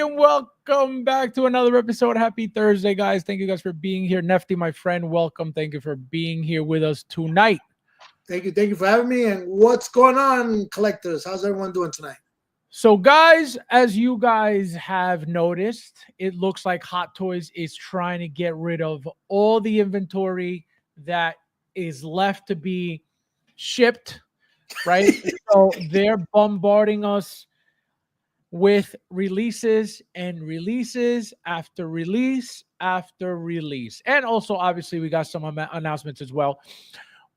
and welcome back to another episode. Happy Thursday, guys. Thank you guys for being here. Nefty, my friend, welcome. Thank you for being here with us tonight. Thank you for having me. And what's going on, collectors? How's everyone doing tonight? So, guys, as you guys have noticed, it looks like Hot Toys is trying to get rid of all the inventory that is left to be shipped, right? So they're bombarding us with releases and releases after release after release. And also, obviously, we got some announcements as well.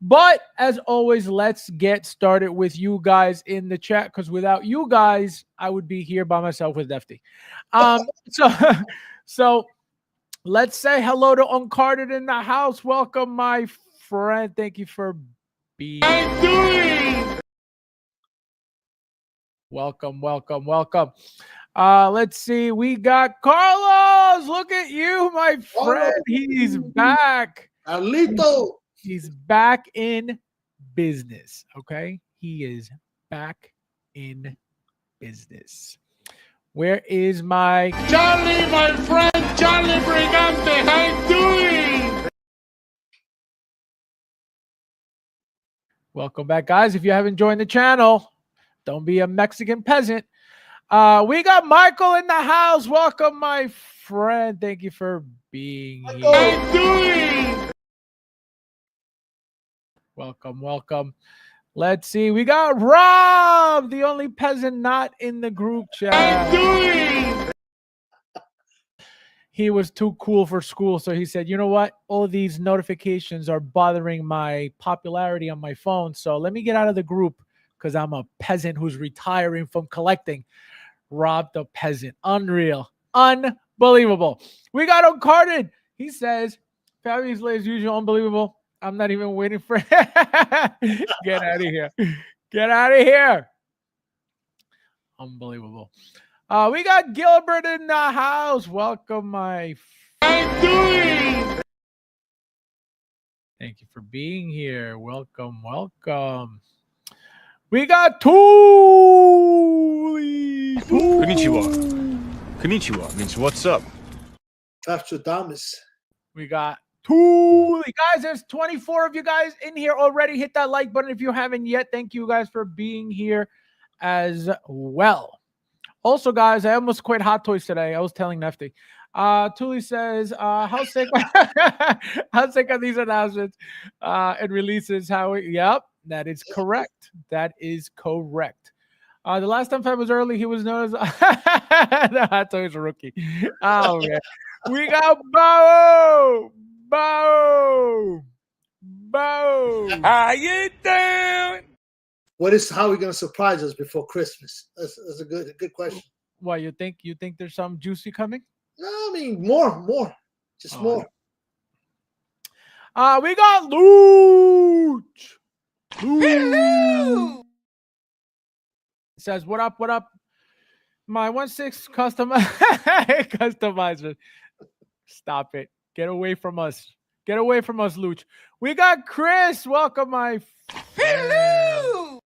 But as always, let's get started with you guys in the chat, because without you guys, I would be here by myself with Defty. So let's say hello to Uncarded in the house. Welcome, my friend. Thank you for being here. Welcome. Let's see. We got Carlos. Look at you, my friend. He's back. Carlito. He's back in business. Okay. He is back in business. Where is my Charlie, my friend, Charlie Brigante? How you doing? Welcome back, guys. If you haven't joined the channel, don't be a Mexican peasant. We got Michael in the house. Welcome, my friend. Thank you for being here. How you doing? Welcome. Let's see. We got Rob, the only peasant not in the group chat. How you doing? He was too cool for school, so he said, you know what? All these notifications are bothering my popularity on my phone, so let me get out of the group because I'm a peasant who's retiring from collecting. Rob the peasant. Unreal. Unbelievable. We got Uncarded. He says, Fabulous as usual, unbelievable. I'm not even waiting for Get out of here. Get out of here. Unbelievable. We got Gilbert in the house. Welcome, my How you doing? Thank you for being here. Welcome. We got Tuli. Konnichiwa means what's up. Nostradamus. We got Tuli. Guys, there's 24 of you guys in here already. Hit that like button if you haven't yet. Thank you guys for being here as well. Also, guys, I almost quit Hot Toys today. I was telling Nefty. Tuli says, how sick are these announcements and releases? Yep, that is correct. The last time Fab was early, he was known as the Hot Toys rookie. Oh, man. We got Bo. How you doing? How are we going to surprise us before Christmas? That's a good question. Why, you think there's something juicy coming? No, I mean more. Just more. We got Luch. Hello. It says, what up? My 1/6 customizer. Stop it. Get away from us, Luch. We got Chris. Welcome, my friend. Hello.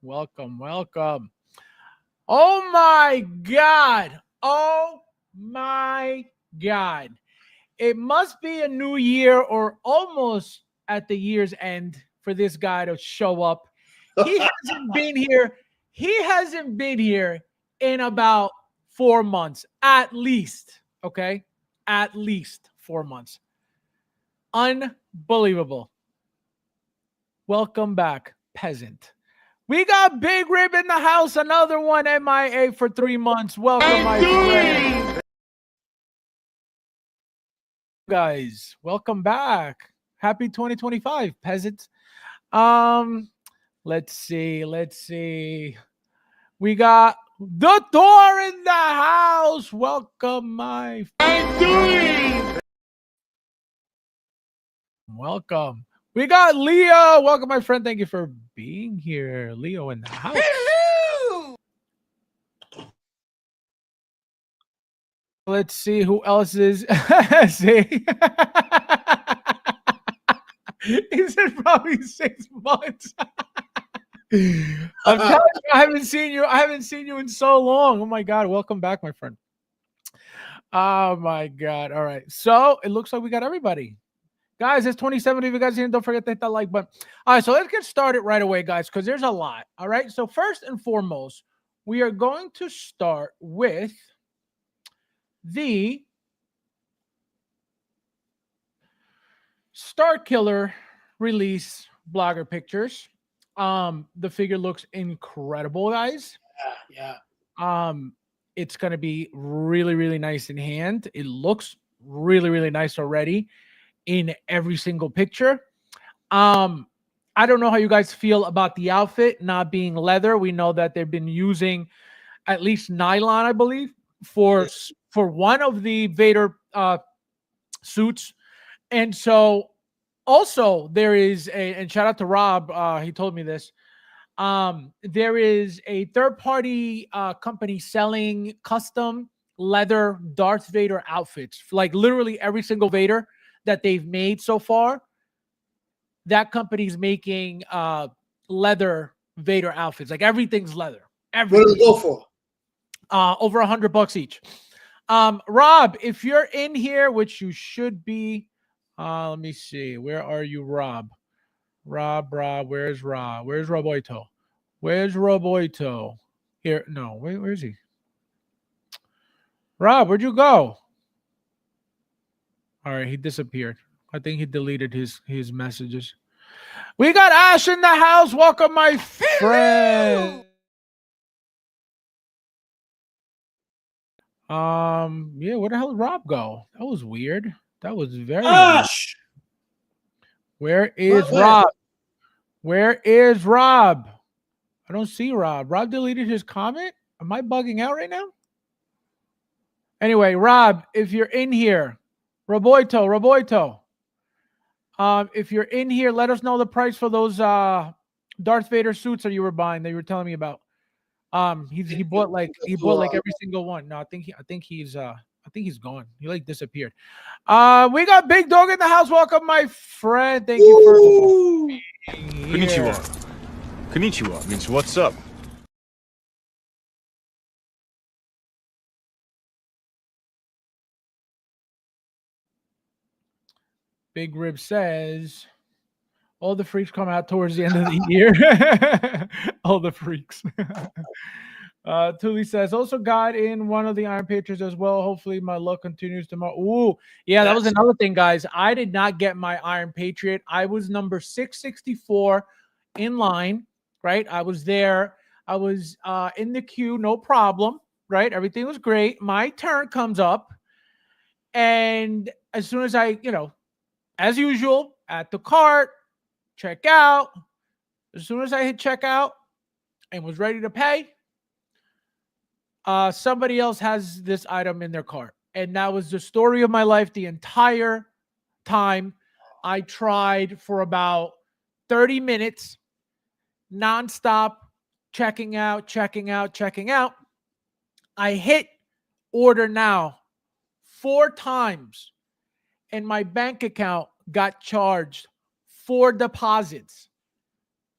Welcome. Oh my God. It must be a new year or almost at the year's end for this guy to show up. He hasn't been here in about 4 months, at least. Okay? At least 4 months. Unbelievable. Welcome back, peasant. We got Big Rib in the house. Another one MIA for 3 months. Welcome, my friend. Guys, welcome back. Happy 2025, peasants. Let's see. We got the Thor in the house. Welcome, my friend. Welcome. We got Leo. Welcome, my friend. Thank you for being here. Leo in the house. Hello. Let's see who else is. See? He said probably 6 months. I'm telling you, I haven't seen you. I haven't seen you in so long. Oh my God. Welcome back, my friend. Oh my God. All right. So it looks like we got everybody. Guys, it's 27 of you guys here. Don't forget to hit that like button. All right, so let's get started right away, guys, because there's a lot. All right. So first and foremost, we are going to start with the Star Killer release blogger pictures. The figure looks incredible, guys. Yeah. It's gonna be really, really nice in hand. It looks really, really nice already in every single picture. I don't know how you guys feel about the outfit not being leather. We know that they've been using at least nylon, I believe, for one of the Vader suits. And so also there is and shout out to Rob, he told me this. There is a third-party company selling custom leather Darth Vader outfits, like literally every single Vader that they've made so far. That company's making leather Vader outfits. Like everything's leather. Everything. What do they go for? Over $100 each. Rob, if you're in here, which you should be, let me see. Where are you, Rob? Rob, where's Rob? Where's Roboito? Where's Roboito? Here, no, where is he? Rob, where'd you go? All right, he disappeared. I think he deleted his messages. We got Ash in the house. Welcome, my friend. Yeah, where the hell did Rob go? That was weird. That was very Ash. Where is Rob? Where is Rob? I don't see Rob. Rob deleted his comment. Am I bugging out right now? Anyway, Rob, if you're in here, Roboito. If you're in here, let us know the price for those Darth Vader suits that you were buying that you were telling me about. He bought like every single one. No, I think he's gone. He like disappeared. We got Big Dog in the house. Welcome, my friend. Thank you for being here. Konnichiwa means what's up. Big Rib says all the freaks come out towards the end of the year. All the freaks. Tuli says also got in one of the Iron Patriots as well. Hopefully my luck continues tomorrow. Ooh, yeah, that was another thing, guys. I did not get my Iron Patriot. I was number 664 in line, right? I was there. I was in the queue, no problem, right? Everything was great. My turn comes up, and as soon as I, as usual, at the cart, check out. As soon as I hit checkout and was ready to pay, somebody else has this item in their cart. And that was the story of my life the entire time. I tried for about 30 minutes, nonstop, checking out. I hit order now 4 times, and my bank account got charged 4 deposits.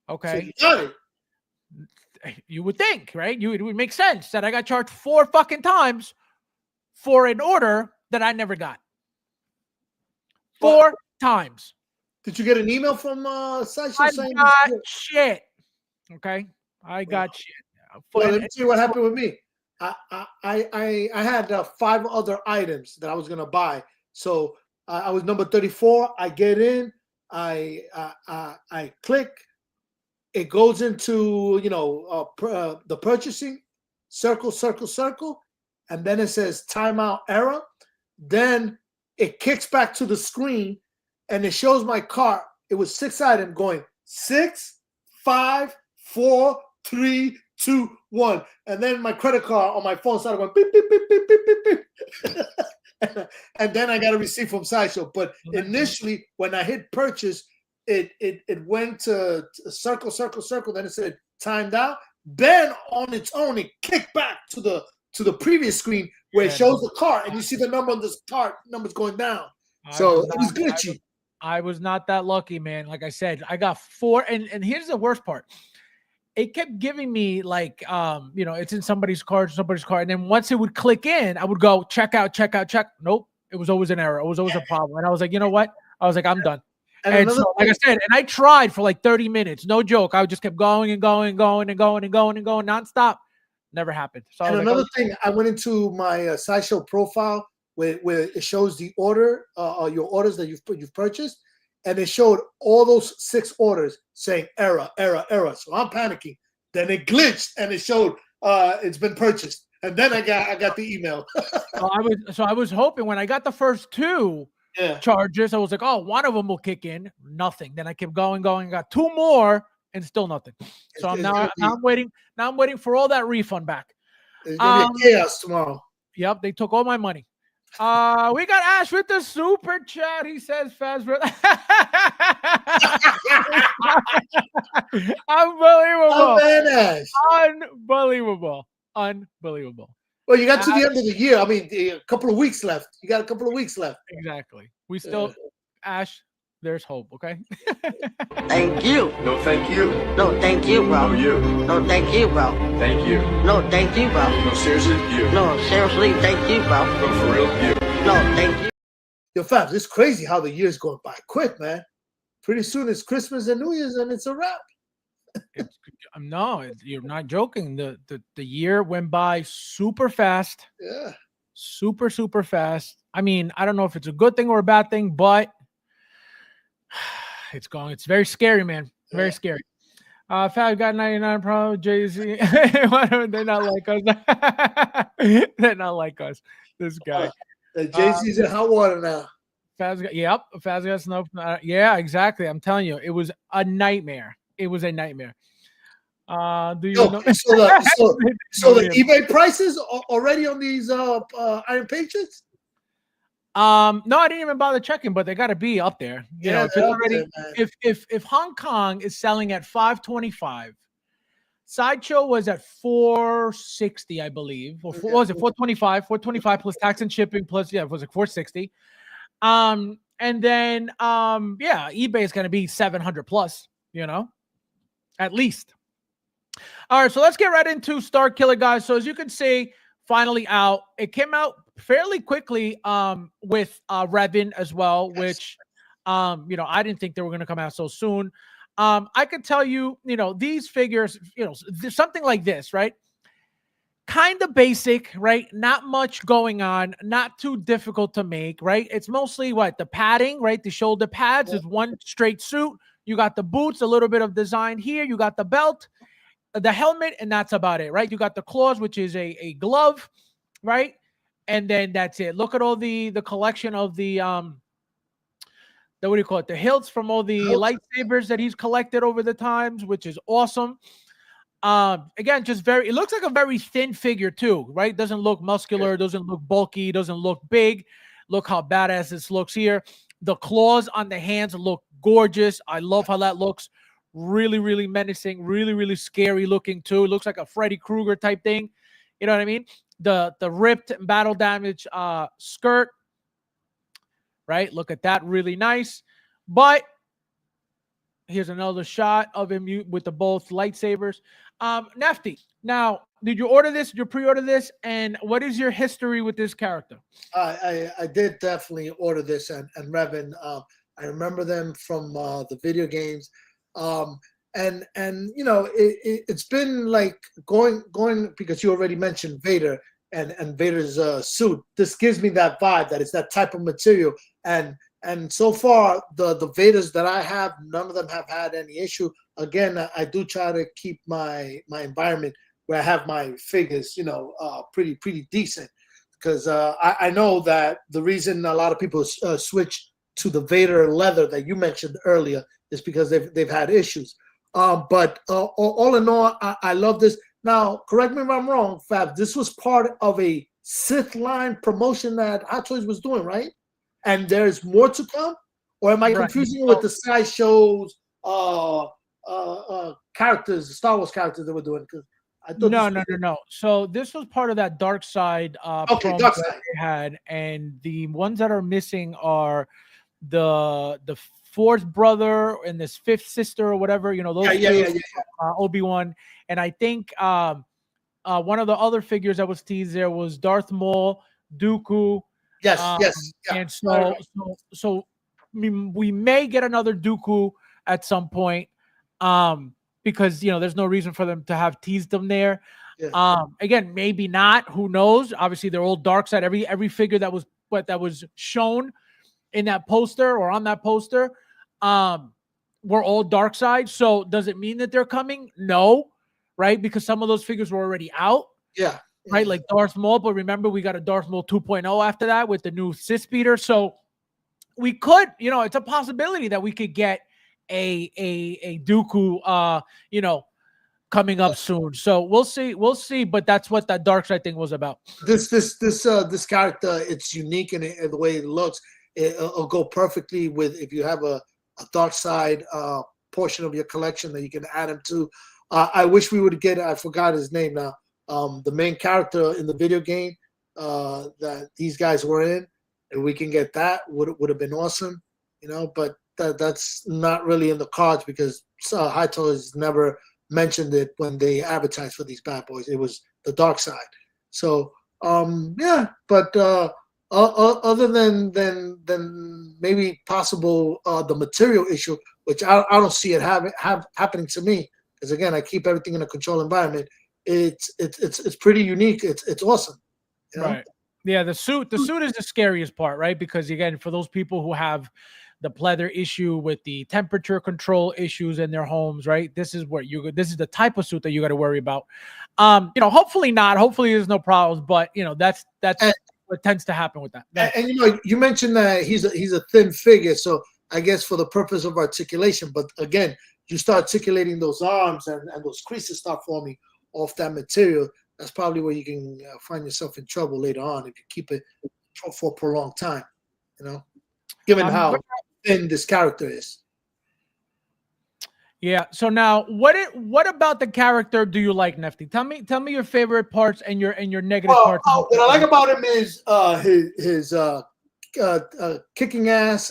Okay. So you would think, right? It would make sense that I got charged 4 fucking times for an order that I never got. 4 times. Did you get an email from Sasha I saying got shit. Okay. I got shit. Well, let me see what happened with me. I had 5 other items that I was gonna buy. So I was number 34. I get in. I click. It goes into the purchasing circle, and then it says timeout error. Then it kicks back to the screen, and it shows my cart. It was 6 items going 6, 5, 4, 3, 2, 1, and then my credit card on my phone started going beep beep beep beep beep beep beep. And then I got a receipt from Sideshow. But initially, when I hit purchase, it went to circle. Then it said timed out. Then on its own, it kicked back to the previous screen where it shows the cart, and you see the number on this cart numbers going down. So it was glitchy. I was not that lucky, man. Like I said, I got 4, and here's the worst part. it kept giving me like, it's in somebody's card, and then once it would click in, I would go check out. Nope, it was always an error. It was always a problem, and I was like, you know what? I was like, I'm done. And so, like I said, and I tried for like 30 minutes, no joke. I just kept going and going nonstop. Never happened. So and another thing, I went into my Sideshow profile where it shows the order, your orders that you've purchased, and it showed all those 6 orders saying error. So I'm panicking. Then it glitched and it showed it's been purchased, and then I got the email. So I was hoping when I got the first 2 charges, I was like, oh, one of them will kick in. Nothing. Then I kept going. Got 2 more. And still nothing. So I'm waiting. Now I'm waiting for all that refund back. It's gonna be chaos tomorrow. Yep, they took all my money. We got Ash with the super chat. He says, "Fabs, unbelievable, unbelievable." Well, you got to the end of the year. I mean, a couple of weeks left. You got a couple of weeks left. Exactly. We still, Ash. There's hope, okay? Thank you. No, thank you. No, thank you, bro. No, you. No, thank you, bro. Thank you. No, thank you, bro. No, seriously, you. No, seriously, thank you, bro. No, for real, you. No, thank you. Yo, Fabs, it's crazy how the year's going by quick, man. Pretty soon it's Christmas and New Year's, and it's a wrap. You're not joking. The year went by super fast. Yeah. Super fast. I mean, I don't know if it's a good thing or a bad thing, but it's very scary, man. Very scary. Fab got 99 Pro, Jay-Z. They're not like us. They're not like us. This guy. Jay-Z's in hot water now. Fab's got snow. Yeah, exactly. I'm telling you, it was a nightmare. It was a nightmare. Do you know? So the eBay prices are already on these Iron Patriots? No, I didn't even bother checking, but they got to be up there. You know, if Hong Kong is selling at 525, Sideshow was at 460, I believe, or what was it 425 plus tax and shipping plus it was like 460. And then eBay is going to be 700 plus, at least. All right, so let's get right into Star Killer, guys. So as you can see, finally out. It came out fairly quickly with Revan as well, which I didn't think they were going to come out so soon. I could tell you, these figures, something like this, right? Kind of basic, right? Not much going on, not too difficult to make, right? It's mostly the padding, right? The shoulder pads is one straight suit. You got the boots, a little bit of design here. You got the belt, the helmet, and that's about it, right? You got the claws, which is a glove, right? And then that's it. Look at all the collection of the what do you call it? The hilts from all the lightsabers that he's collected over the times, which is awesome. Again, it looks like a very thin figure too, right? Doesn't look muscular, doesn't look bulky, doesn't look big. Look how badass this looks here. The claws on the hands look gorgeous. I love how that looks. Really, really menacing, really, really scary looking too. It looks like a Freddy Krueger type thing. You know what I mean? The ripped battle damage skirt, right? Look at that, really nice. But here's another shot of him with the both lightsabers. Nefty, now, did you order this? Did you pre-order this? And what is your history with this character? I did definitely order this and Revan. I remember them from the video games. And it's been like going because you already mentioned Vader and Vader's suit. This gives me that vibe that it's that type of material. And so far the Vaders that I have, none of them have had any issue. Again, I do try to keep my environment where I have my figures, pretty decent, because I know that the reason a lot of people switch to the Vader leather that you mentioned earlier is because they've had issues. But all in all, I love this. Now, correct me if I'm wrong, Fab. This was part of a Sith line promotion that Hot Toys was doing, right? And there's more to come? Or am I confusing you with the Sideshow's characters, Star Wars characters that we're doing? No. So this was part of that dark side promo that they had, and the ones that are missing are the fourth brother and this fifth sister or whatever. You know, those Yeah. Obi-Wan, and I think one of the other figures that was teased there was Darth Maul, Dooku. Yes, yes. Yeah. And so we may get another Dooku at some point, because there's no reason for them to have teased them there. Yeah. Again, maybe not. Who knows? Obviously, they're all dark side. Every figure that was shown in that poster or on that poster, were all dark side. So does it mean that they're coming? No, right? Because some of those figures were already out. Yeah. Right, like Darth Maul, but remember we got a Darth Maul 2.0 after that with the new Sith speeder. So we could, it's a possibility that we could get a Dooku, coming up soon. So we'll see. But that's what that dark side thing was about. This character, it's unique in the way it looks. It'll go perfectly with if you have a dark side portion of your collection that you can add him to. I wish we would get. I forgot his name now. The main character in the video game that these guys were in, and we can get that would have been awesome, but that's not really in the cards because High Toys never mentioned it when they advertised for these bad boys. It was the dark side. So but other than maybe possible the material issue, which I don't see it happening to me, because again I keep everything in a controlled environment. It's pretty unique. It's awesome. Right. Yeah, the suit is the scariest part, right? Because again, for those people who have the pleather issue with the temperature control issues in their homes, right? This is the type of suit that you got to worry about. Hopefully not. Hopefully there's no problems, but that's what tends to happen with that. And you mentioned that he's a thin figure, so I guess for the purpose of articulation. But again, you start articulating those arms and those creases start forming off that material. That's probably where you can find yourself in trouble later on if you keep it for a prolonged time. Given how thin this character is. Yeah. So now, what about the character do you like, Nefty? Tell me your favorite parts and your negative parts. What I like about him is his kicking ass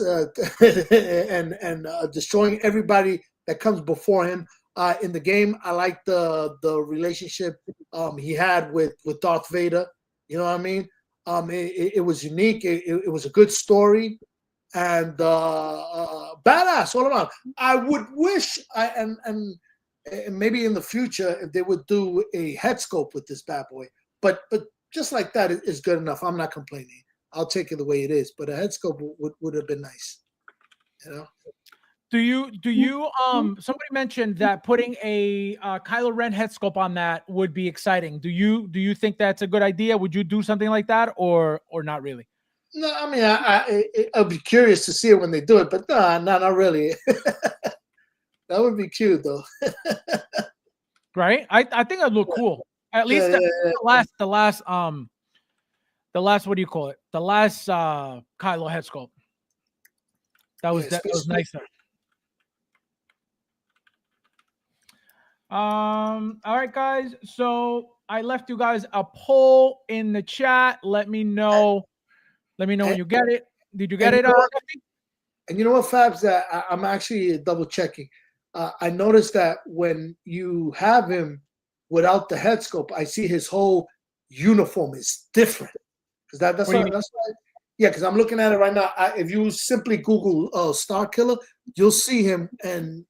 and destroying everybody that comes before him. In the game, I like the relationship he had with Darth Vader. You know what I mean? It was unique. It was a good story and badass all around. I would wish and maybe in the future if they would do a head sculpt with this bad boy. But just like that is good enough. I'm not complaining. I'll take it the way it is. But a head sculpt would have been nice. Do you somebody mentioned that putting a Kylo Ren head sculpt on that would be exciting. Do you think that's a good idea? Would you do something like that or not really? No, I mean I'll be curious to see it when they do it, but no, not really. That would be cute though. Right? I think it'd look cool. At least the last what do you call it? The last Kylo head sculpt. That was nicer. All right, guys. So I left you guys a poll in the chat. Let me know when you get it. Did you get it? And you know what, Fabs? I'm actually double checking. I noticed that when you have him without the head sculpt, I see his whole uniform is different. Because that's why. Yeah, because I'm looking at it right now. If you simply Google Star Killer, you'll see him, and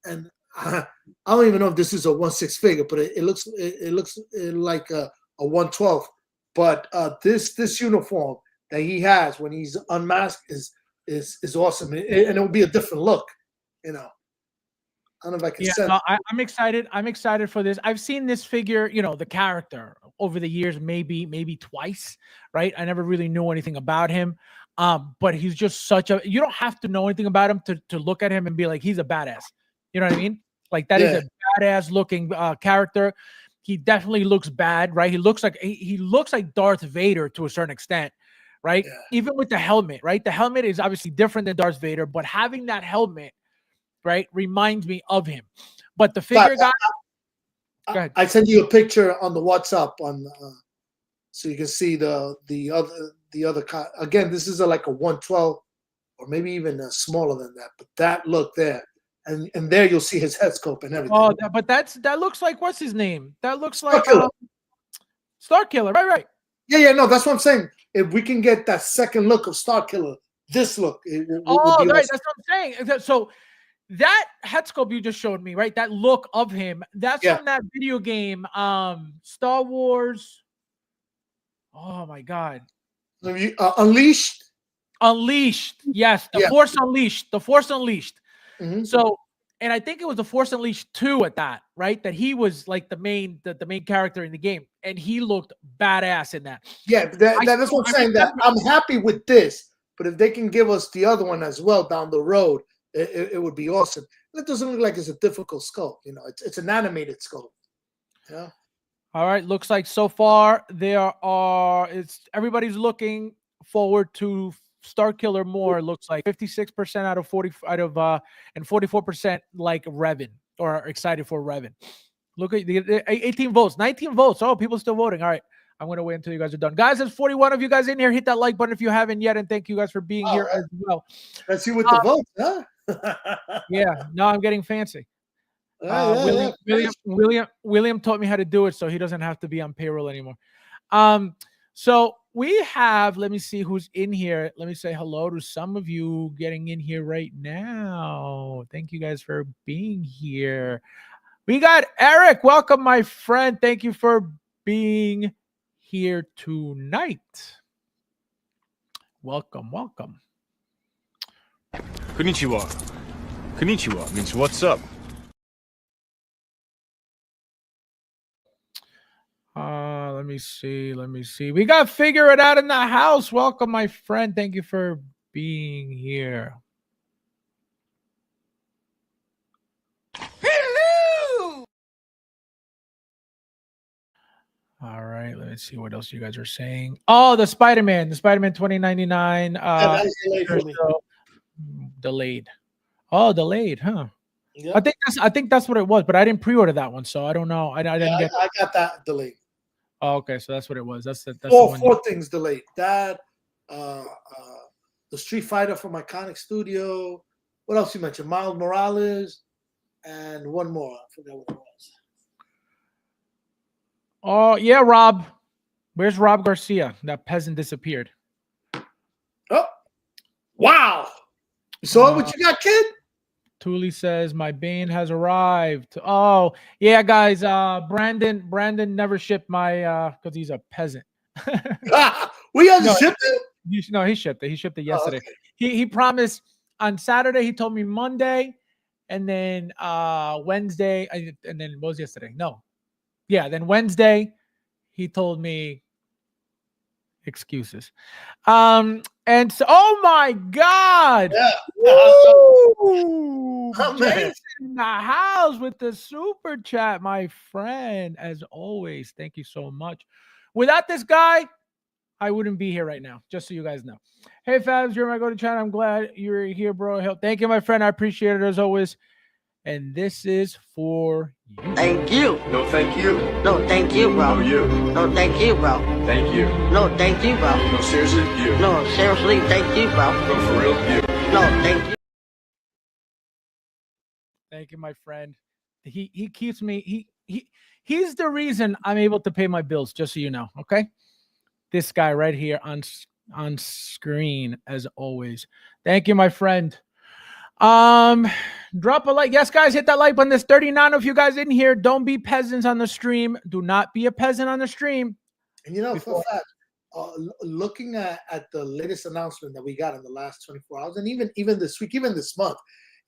I don't even know if this is a 1/6 figure, but it looks like a 1/12. But this uniform that he has when he's unmasked is awesome, and it will be a different look. I don't know if I can. Yeah, no, I'm excited. I'm excited for this. I've seen this figure, the character over the years, maybe twice, right? I never really knew anything about him. But he's just you don't have to know anything about him to look at him and be like, he's a badass. You know what I mean? Like that is a badass looking character. He definitely looks bad, right? He looks like Darth Vader to a certain extent, right? Yeah. Even with the helmet, right? The helmet is obviously different than Darth Vader, but having that helmet, right, reminds me of him. But the figure guy. Go ahead. I sent you a picture on the WhatsApp so you can see the other. Again, this is like a 1/12 or or maybe even smaller than that. But that look there, and there you'll see his head scope and everything. Oh, but that looks like what's his name? That looks like Starkiller. Starkiller. Right. Yeah, no, that's what I'm saying. If we can get that second look of Starkiller, this look, it would be Right. awesome. That's what I'm saying. So that head sculpt you just showed me, right? That look of him. That's from that video game, Star Wars. Oh my God. Unleashed. Unleashed. Yes, the Force Unleashed. The Force Unleashed. Mm-hmm. So, and I think it was the Force Unleashed 2 at that, right? That he was like the main character in the game, and he looked badass in that. Yeah, that's what I'm saying. That I'm happy with this, but if they can give us the other one as well down the road, it would be awesome. It doesn't look like it's a difficult sculpt. You know, it's an animated sculpt. Yeah. All right. Looks like so far everybody's looking forward to Starkiller more. It looks like 56% out of 40 and 44% like Revan or excited for Revan. Look at the 18 votes, 19 votes. Oh, people still voting. All right. I'm going to wait until you guys are done. Guys, there's 41 of you guys in here. Hit that like button if you haven't yet. And thank you guys for being here as well. Let's see what the votes, huh? Yeah. No, I'm getting fancy. William taught me how to do it, so he doesn't have to be on payroll anymore. So we have, let me see who's in here. Let me say hello to some of you getting in here right now. Thank you guys for being here. We got Eric. Welcome, my friend. Thank you for being here tonight. Welcome. Konnichiwa. Konnichiwa means what's up. Let me see. We got Figure It Out in the house. Welcome, my friend. Thank you for being here. Hello! All right, let me see what else you guys are saying. Oh, the Spider-Man 2099. That's delayed for me. Delayed. Oh, delayed, huh? Yeah. I think that's what it was, but I didn't pre-order that one, so I don't know. I didn't get. I got that delayed. Oh, okay, so that's what it was. That's four things delayed. That the Street Fighter from Iconic Studio. What else you mentioned? Miles Morales, and one more. I forgot what it was. Oh yeah, Rob. Where's Rob Garcia? That peasant disappeared. Oh, wow! You saw what you got, kid? Thule says my Bane has arrived. Oh yeah, guys. Brandon never shipped my because he's a peasant. We haven't shipped it. No, he shipped it. He shipped it yesterday. Okay. He promised on Saturday. He told me Monday, and then Wednesday, and then what was yesterday? No, yeah. Then Wednesday, he told me excuses. And so, oh my God. Yeah. Woo! Oh, Jason in the house with the super chat, my friend. As always, thank you so much. Without this guy, I wouldn't be here right now, just so you guys know. Hey, Fabs, you're my go-to channel. I'm glad you're here, bro. Thank you, my friend. I appreciate it as always. And this is for you. Thank you. No, thank you. No, thank you, bro. No, you. No, thank you, bro. Thank you. No, thank you, bro. No, seriously, you. No, seriously, thank you, bro. No, for real, you. No, thank you. Thank you, my friend. He keeps me. He's the reason I'm able to pay my bills. Just so you know, okay. This guy right here on screen, as always. Thank you, my friend. Drop a like. Yes, guys, hit that like button. There's 39 of you guys in here. Don't be peasants on the stream. Do not be a peasant on the stream. And you know, for fact, looking at the latest announcement that we got in the last 24 hours, and even this week, even this month,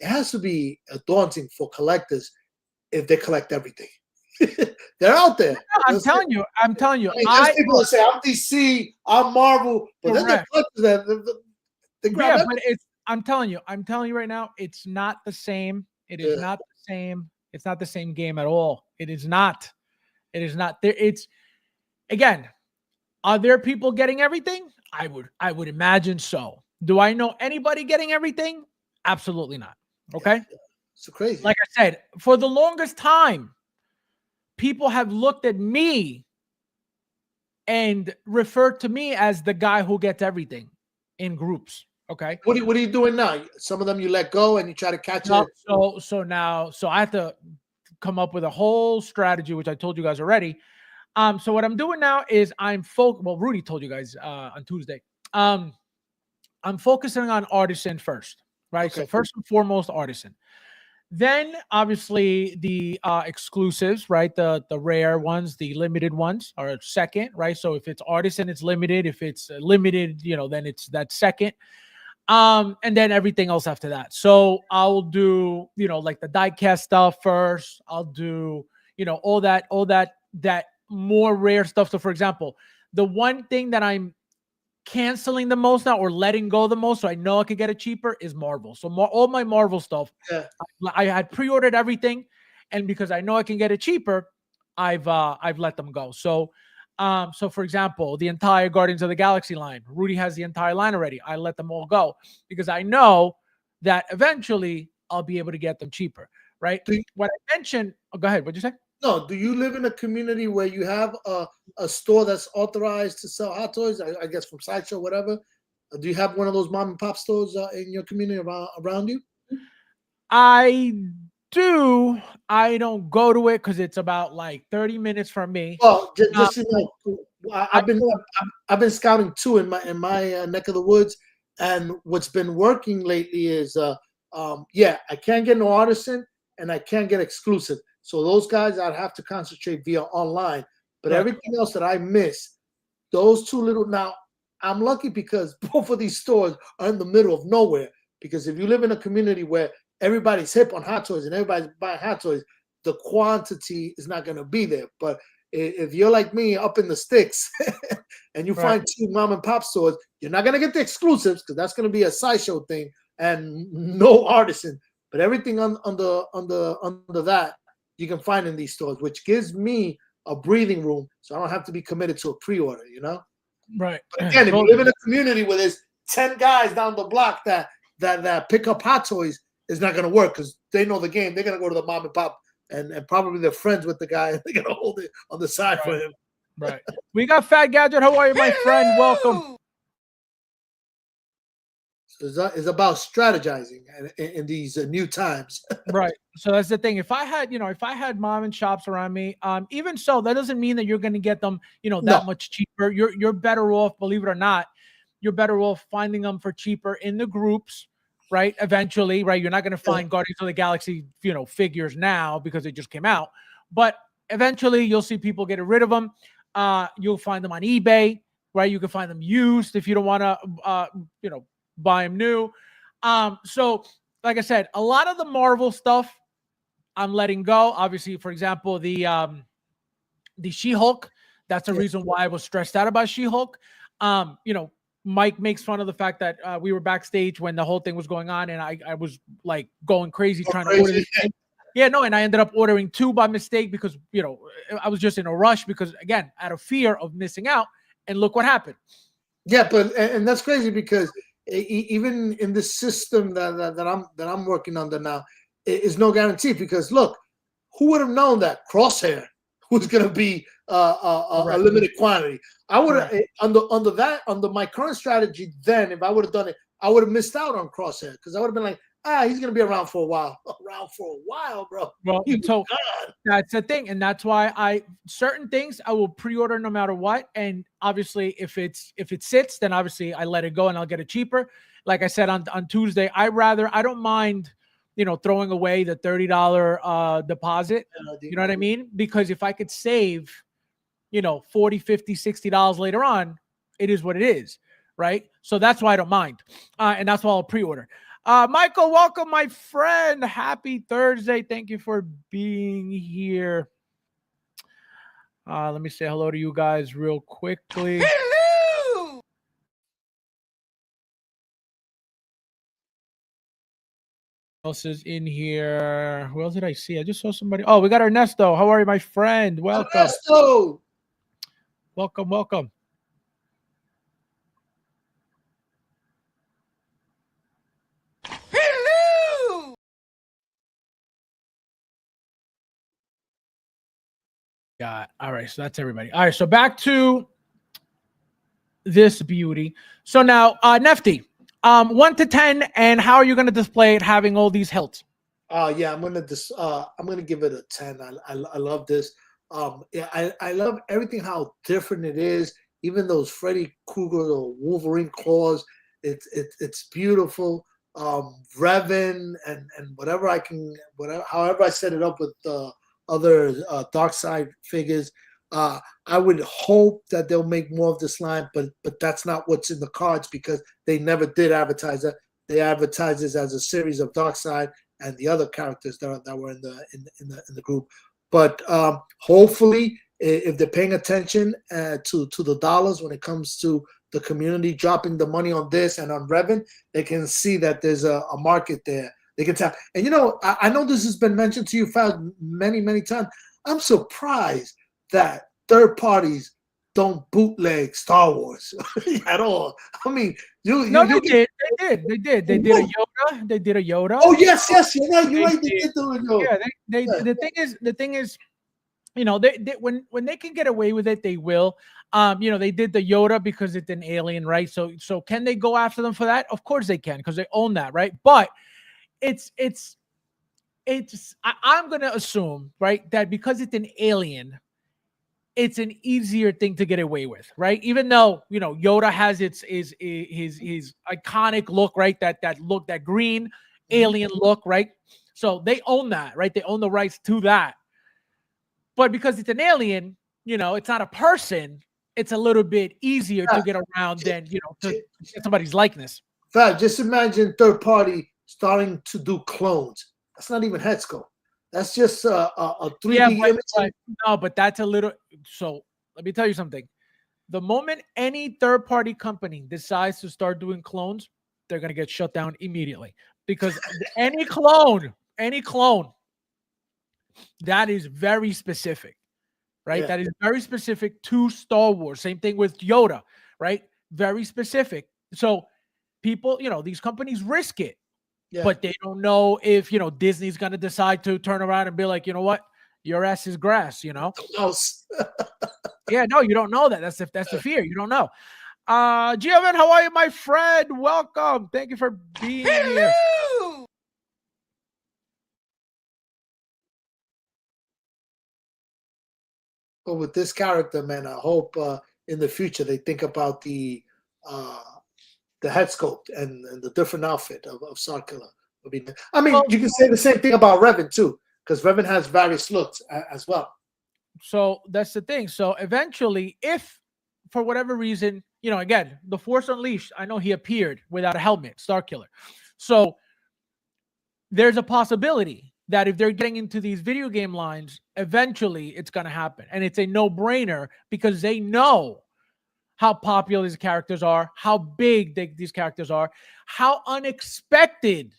it has to be daunting for collectors if they collect everything. They're out there. I'm telling you. I mean, there's people that say I'm DC, I'm Marvel, but then the collectors they grab but I'm telling you right now, it's not the same. It is not the same. It's not the same game at all. It is not. It is not there. It's again, are there people getting everything? I would imagine so. Do I know anybody getting everything? Absolutely not. Okay. Yeah. So crazy. Like I said, for the longest time, people have looked at me and referred to me as the guy who gets everything in groups. Okay. What are you doing now? Some of them you let go and you try to catch No, it. so I have to come up with a whole strategy, which I told you guys already. So what I'm doing now is well, Rudy told you guys on Tuesday. I'm focusing on artisan first, right? So Okay. first and foremost, artisan. Then obviously the exclusives, right? The rare ones, the limited ones are second, right? So if it's artisan, it's limited. If it's limited, then it's that second. And then everything else after that. So I'll do, like the diecast stuff first. I'll do, all that more rare stuff. So for example, the one thing that I'm canceling the most now or letting go the most, so I know I could get it cheaper, is Marvel. So all my Marvel stuff, Yeah. I had pre-ordered everything, and because I know I can get it cheaper, I've let them go. So for example, the entire Guardians of the Galaxy line, Rudy has the entire line already. I let them all go because I know that eventually I'll be able to get them cheaper, right? What I mentioned, go ahead. What'd you say? No, do you live in a community where you have a store that's authorized to sell hot toys? I guess from Sideshow, whatever. Do you have one of those mom and pop stores in your community around you? I do. I don't go to it because it's about like 30 minutes from me. Well, Uh, just I I've been scouting too in my neck of the woods, and what's been working lately is I can't get no artisan and I can't get exclusive. So those guys I'd have to concentrate via online. But Right. everything else that I miss, those two little now, I'm lucky because both of these stores are in the middle of nowhere. Because if you live in a community where everybody's hip on hot toys and everybody's buying hot toys, the quantity is not going to be there. But if you're like me up in the sticks and you Right. find two mom and pop stores, you're not going to get the exclusives because that's going to be a Sideshow thing and no artisan. But everything under that you can find in these stores, which gives me a breathing room, so I don't have to be committed to a pre-order. Right. But again, if you live in a community where there's 10 guys down the block that pick up hot toys, it's not going to work because they know the game. They're going to go to the mom and pop, and probably they're friends with the guy. And they're going to hold it on the side for him. Right. We got Fat Gadget. How are you, my friend? Welcome. So it's about strategizing in these new times. Right. So that's the thing. If I had mom and shops around me, even so, that doesn't mean that you're going to get them, that No. much cheaper. You're better off, believe it or not, you're better off finding them for cheaper in the groups, right? Eventually, right? You're not going to find Guardians of the Galaxy, figures now because they just came out, but eventually you'll see people getting rid of them. You'll find them on eBay, right? You can find them used if you don't want to, buy them new. So like I said, a lot of the Marvel stuff I'm letting go. Obviously, for example, the She-Hulk. That's the reason why I was stressed out about She-Hulk. Mike makes fun of the fact that we were backstage when the whole thing was going on, and I was like going crazy trying to order this thing. Yeah, no, and I ended up ordering 2 by mistake because I was just in a rush because again, out of fear of missing out. And look what happened. Yeah, but and that's crazy because even in the system that I'm working under now, is no guarantee because look, who would have known that Crosshair was going to be a limited quantity? I would have under my current strategy. Then, if I would have done it, I would have missed out on Crosshair because I would have been like, he's going to be around for a while. Around for a while, bro. Well, so that's the thing, and that's why certain things I will pre-order no matter what. And obviously, if it sits, then obviously I let it go and I'll get it cheaper. Like I said on Tuesday, I don't mind, throwing away the $30 deposit. You know what I mean? Because if I could save, $40, $50, $60 later on, it is what it is, right? So that's why I don't mind, and that's why I'll pre-order. Michael, welcome, my friend. Happy Thursday. Thank you for being here. Let me say hello to you guys real quickly. Hello! Who else is in here? Who else did I see? I just saw somebody. Oh, we got Ernesto. How are you, my friend? Welcome. Ernesto! Welcome, welcome. Hello! Yeah. All right. So that's everybody. All right. So back to this beauty. So now, Nefty, 1 to 10, and how are you going to display it having all these hilts? Yeah, I'm gonna give it a 10. I love this. Yeah, I love everything how different it is. Even those Freddy Krueger or Wolverine claws, it's beautiful. Revan and whatever however I set it up with other dark side figures. I would hope that they'll make more of this line, but that's not what's in the cards because they never did advertise that. They advertised this as a series of dark side and the other characters that were in the group. But hopefully, if they're paying attention to the dollars when it comes to the community dropping the money on this and on Revan, they can see that there's a market there. They can tap. And I know this has been mentioned to you, Fab, many times. I'm surprised that third parties don't bootleg Star Wars at all. I mean, They did. They did a Yoda. They did a Yoda. Oh yes, you're right. They did do a Yoda. Yeah, the thing is, they when they can get away with it, they will. They did the Yoda because it's an alien, right? So can they go after them for that? Of course they can because they own that, right? But I'm gonna assume, right, that because it's an alien, it's an easier thing to get away with, right? Even though Yoda has his iconic look, right? That look, that green alien look, right? So they own that, right? They own the rights to that. But because it's an alien, it's not a person. It's a little bit easier to get around than to get somebody's likeness. Fab, just imagine third party starting to do clones. That's not even head sculpt. That's just a 3D image. But that's a little. So let me tell you something. The moment any third-party company decides to start doing clones, they're gonna get shut down immediately because any clone, that is very specific, right? Yeah. That is very specific to Star Wars. Same thing with Yoda, right? Very specific. So people, these companies risk it. Yeah. But they don't know if Disney's gonna decide to turn around and be like, you know what, your ass is grass, Yeah, no, you don't know that. That's the fear. You don't know. Giovan, how are you, my friend? Welcome. Thank you for being here. But with this character, man, I hope in the future they think about the head sculpt and the different outfit of Starkiller. I mean, you can say the same thing about Revan too, because Revan has various looks as well. So that's the thing. So eventually, if for whatever reason, again, the Force Unleashed, I know he appeared without a helmet, Starkiller. So there's a possibility that if they're getting into these video game lines, eventually it's going to happen. And it's a no-brainer because they know how popular these characters are, how big these characters are, how unexpected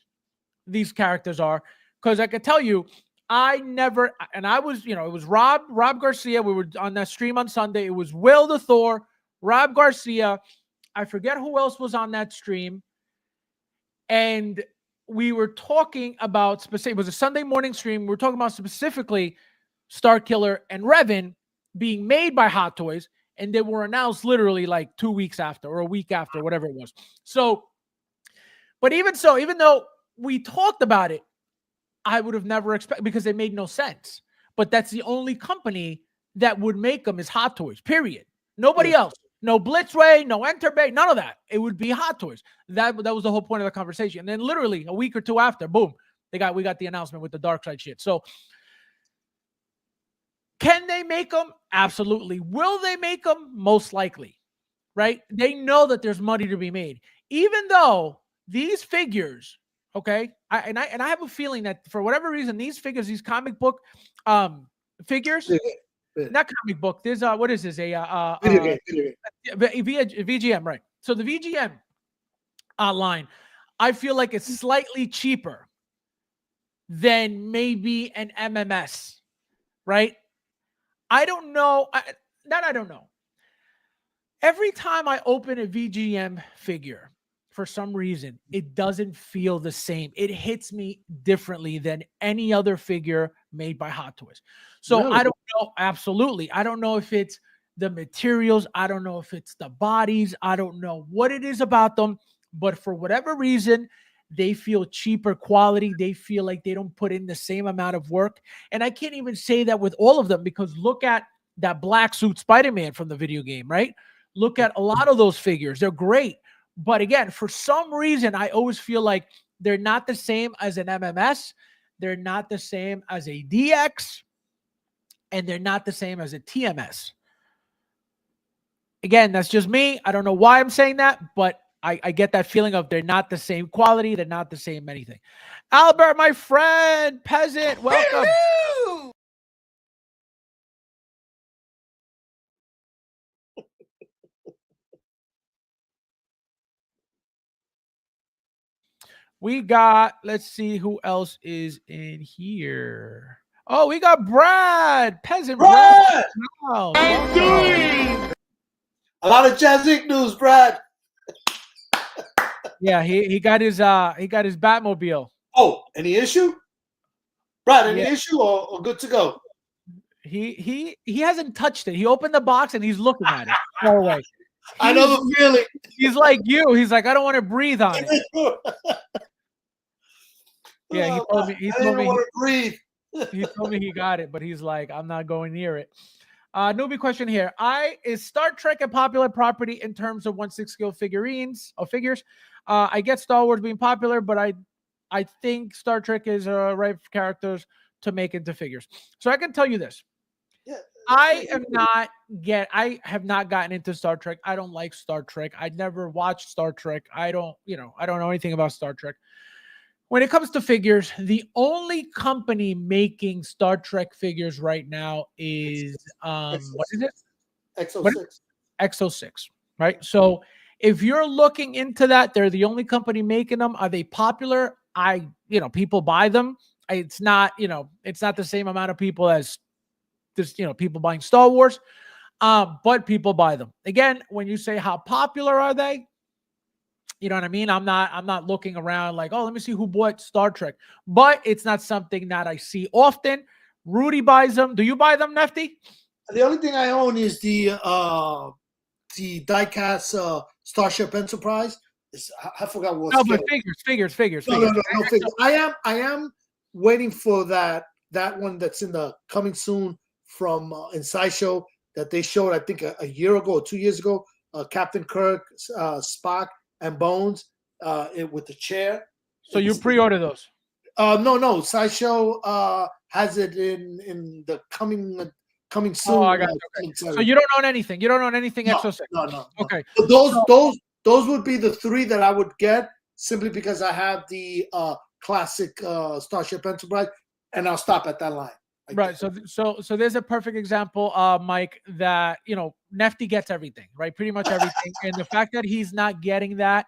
these characters are. Because I could tell you, it was Rob Garcia. We were on that stream on Sunday. It was Will the Thor, Rob Garcia. I forget who else was on that stream. And we were talking about it was a Sunday morning stream. We were talking about specifically Starkiller and Revan being made by Hot Toys. And they were announced literally like 2 weeks after or a week after, whatever it was. So, but even though we talked about it, I would have never expected because they made no sense. But that's the only company that would make them is Hot Toys, period. Nobody else. No Blitzway, no Enterbay, none of that. It would be Hot Toys. That was the whole point of the conversation. And then literally a week or two after, boom, we got the announcement with the dark side shit. So can they make them? Absolutely. Will they make them? Most likely, right? They know that there's money to be made, even though these figures, okay, I have a feeling that for whatever reason, these figures, these comic book figures, not comic book. There's what is this? Video game. VGM, right? So the VGM line, I feel like it's slightly cheaper than maybe an MMS, right? I don't know. I don't know. Every time I open a VGM figure, for some reason, it doesn't feel the same. It hits me differently than any other figure made by Hot Toys. So really? I don't know. Absolutely. I don't know if it's the materials. I don't know if it's the bodies. I don't know what it is about them, but for whatever reason, they feel cheaper quality. They feel like they don't put in the same amount of work. And I can't even say that with all of them, because look at that black suit Spider-Man from the video game, right? Look at a lot of those figures. They're great. But again, for some reason, I always feel like they're not the same as an MMS. They're not the same as a DX. And they're not the same as a TMS. Again, that's just me. I don't know why I'm saying that, but I get that feeling of they're not the same quality. They're not the same anything. Albert, my friend, peasant, welcome. We got, let's see who else is in here. Oh, we got Brad, peasant Brad. Wow. I'm doing. A lot of Jazz Inc. news, Brad. Yeah, he got his Batmobile. Oh, any issue? Brad, any Yeah. issue or good to go? He hasn't touched it. He opened the box and he's looking at it. Far away. I know the feeling. He's like you. He's like, I don't want to breathe on it. Yeah, he told me. He I told didn't me. want to breathe. He told me he got it, but he's like, I'm not going near it. Newbie question here. Is Star Trek a popular property in terms of 1/6 scale figurines or figures? I get Star Wars being popular, but I think Star Trek is right for characters to make into figures. So I can tell you this. Yeah. I have not gotten into Star Trek. I don't like Star Trek. I never watched Star Trek. I don't know anything about Star Trek. When it comes to figures, the only company making Star Trek figures right now is what is it? X06. X06, right? So if you're looking into that, they're the only company making them. Are they popular? People buy them. It's not the same amount of people as just, people buying Star Wars. But people buy them. Again, when you say how popular are they? You know what I mean? I'm not looking around like, oh, let me see who bought Star Trek. But it's not something that I see often. Rudy buys them. Do you buy them, Nefty? The only thing I own is the diecast Starship Enterprise. I forgot what. No, but figures. No, figures. I am waiting for that one that's in the coming soon from in Sideshow that they showed, I think, a year ago or 2 years ago. Captain Kirk, Spock, and Bones with the chair. So you pre-order those? No. Sideshow has it in the coming soon. Oh, I got it. Okay. So you don't own anything. You don't own anything X06? No. Okay. But those would be the three that I would get simply because I have the classic Starship Enterprise, and I'll stop at that line. Right. So there's a perfect example, Mike, that Nefty gets everything, right? Pretty much everything. And the fact that he's not getting that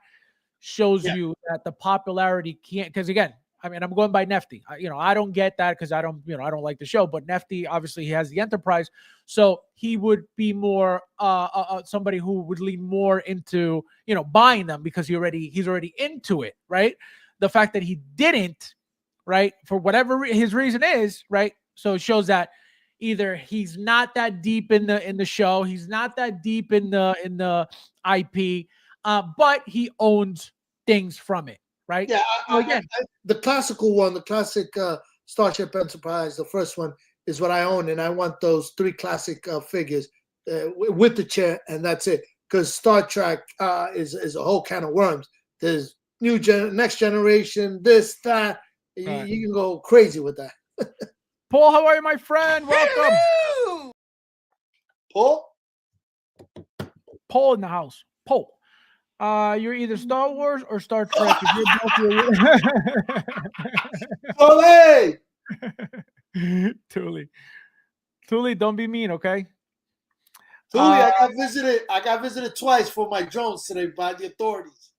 shows you that the popularity can't, because again, I mean, I'm going by Nefty. I don't get that because I don't like the show, but Nefty, obviously he has the Enterprise. So he would be more somebody who would lean more into, buying them because he's already into it, right? The fact that he didn't, right, for whatever his reason is, right? So it shows that either he's not that deep in the show, he's not that deep in the IP, but he owns things from it, right? Yeah. Again, the classical one, the classic Starship Enterprise, the first one is what I own, and I want those three classic figures with the chair, and that's it. Because Star Trek is a whole can of worms. There's next generation, this, that. Right. You can go crazy with that. Paul, how are you, my friend? Welcome. Paul in the house. Paul. You're either Star Wars or Star Trek. Olé! Thule, don't be mean, okay? Thule, I got visited twice for my drones today by the authorities.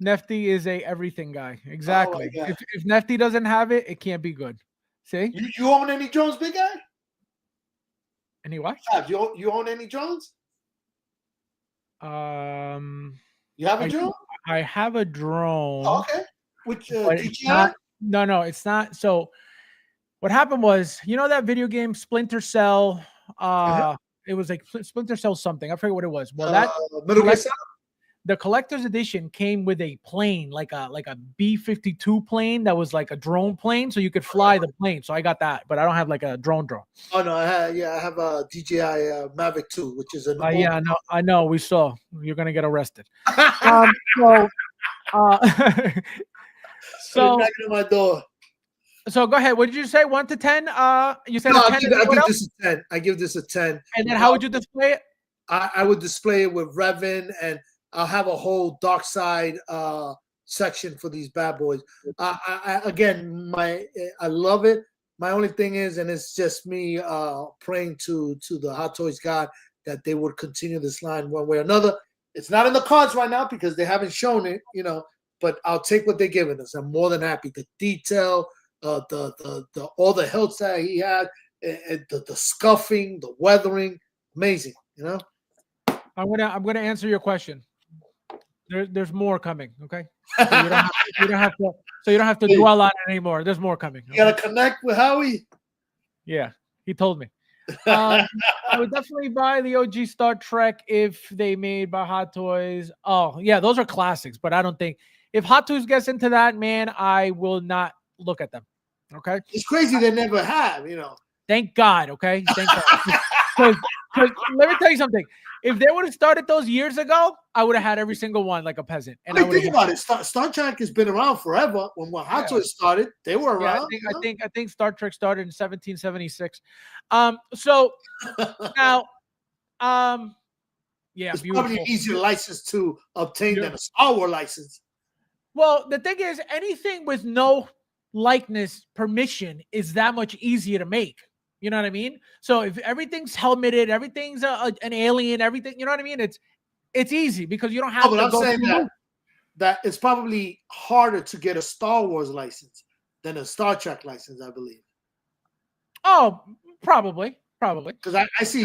Nefty is a everything guy. Exactly. Oh if Nefty doesn't have it, it can't be good. See? You own any drones, big guy? Any what? You own any drones? You have a drone? I have a drone. Oh, okay. Which No, it's not. So what happened was, that video game Splinter Cell? It was like Splinter Cell something. I forget what it was. Well, Metal Gear Solid? the collector's edition came with a plane, like a B-52 plane that was like a drone plane, so you could fly the plane. So I got that, but I don't have like a drone. Oh no, I have a DJI Mavic 2, which is an Yeah, I know. We saw you're gonna get arrested. So, so knocking on my door. So go ahead. What did you say? 1 to 10? You said No, a 10. I give this a 10. I give this a 10. And then how would you display it? I would display it with Revan, and I'll have a whole dark side section for these bad boys. Again, I love it. My only thing is, and it's just me praying to the Hot Toys God that they would continue this line one way or another. It's not in the cards right now because they haven't shown it, but I'll take what they're giving us. I'm more than happy. The detail, the all the hilts that he had, the scuffing, the weathering, amazing. I'm gonna answer your question. There's more coming. Okay, so you don't have to dwell on it anymore. There's more coming. Okay? You gotta connect with Howie. Yeah, he told me. I would definitely buy the OG Star Trek if they made by Hot Toys. Oh yeah, those are classics. But I don't think if Hot Toys gets into that, man, I will not look at them. Okay, it's crazy they never have. Thank God. Okay, thank God. Because let me tell you something. If they would have started those years ago, I would have had every single one like a peasant. And think about it. Star Trek has been around forever. When Hot Toys started, they were around. I think Star Trek started in 1776. So now, yeah, it's beautiful. probably an easier license to obtain than a Star Wars license. Well, the thing is, anything with no likeness permission is that much easier to make. You know what I mean? So if everything's helmeted, everything's an alien, everything, you know what I mean? It's easy because you don't have to I'm go saying through that it's probably harder to get a Star Wars license than a Star Trek license, I believe. Oh, probably. Because I see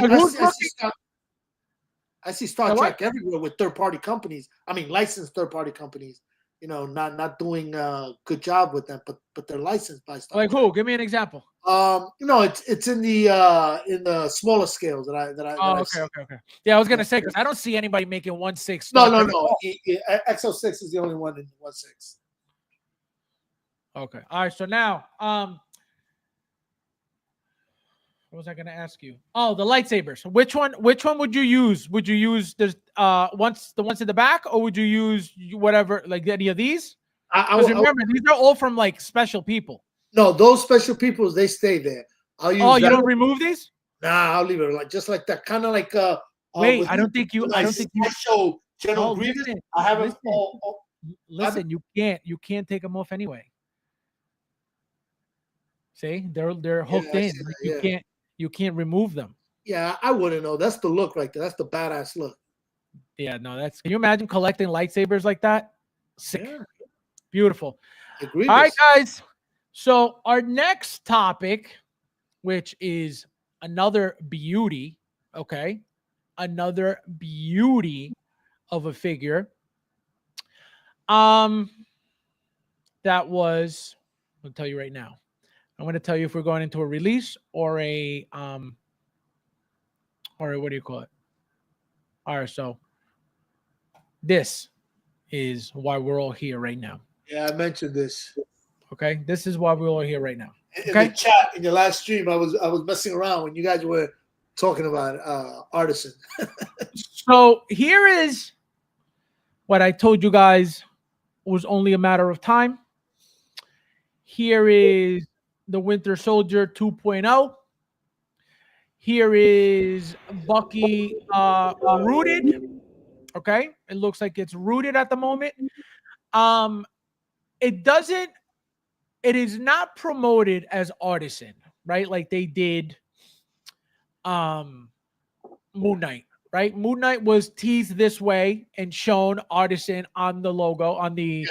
Star Trek everywhere with third-party companies. I mean, licensed third-party companies. Not doing a good job with them, but they're licensed by Star Like Trek. who? Give me an example. It's in the smaller scales that I. Okay. Yeah, I was gonna say because I don't see anybody making 1/6. No. XO6 is the only one in 1/6. Okay. All right. So now, what was I going to ask you? Oh, the lightsabers. Which one would you use? Would you use the ones in the back, or would you use whatever, like any of these? Because remember, these are all from like special people. No, those special people, they stay there. I'll use. Oh, you don't remove these? Nah, I'll leave it just like that. Kind of like wait, I don't think you show General Grievous. I haven't. Listen, you can't take them off anyway. See, they're hooked in. You can't remove them. Yeah, I wouldn't know. That's the look right there. That's the badass look. Yeah, no, can you imagine collecting lightsabers like that? Sick. Yeah. Beautiful. All right, guys. So our next topic, which is another beauty, okay? Another beauty of a figure. That was, I'll tell you right now. I'm going to tell you if we're going into a release or a what do you call it? All right, so this is why we're all here right now. Yeah, I mentioned this. Okay, this is why we're all here right now. Okay? In the chat, in your last stream, I was messing around when you guys were talking about Artisan. So here is what I told you guys was only a matter of time. Here is the Winter Soldier 2.0. Here is Bucky rooted. Okay, it looks like it's rooted at the moment. It is not promoted as Artisan, right? Like they did Moon Knight, right? Moon Knight was teased this way and shown Artisan on the logo, on the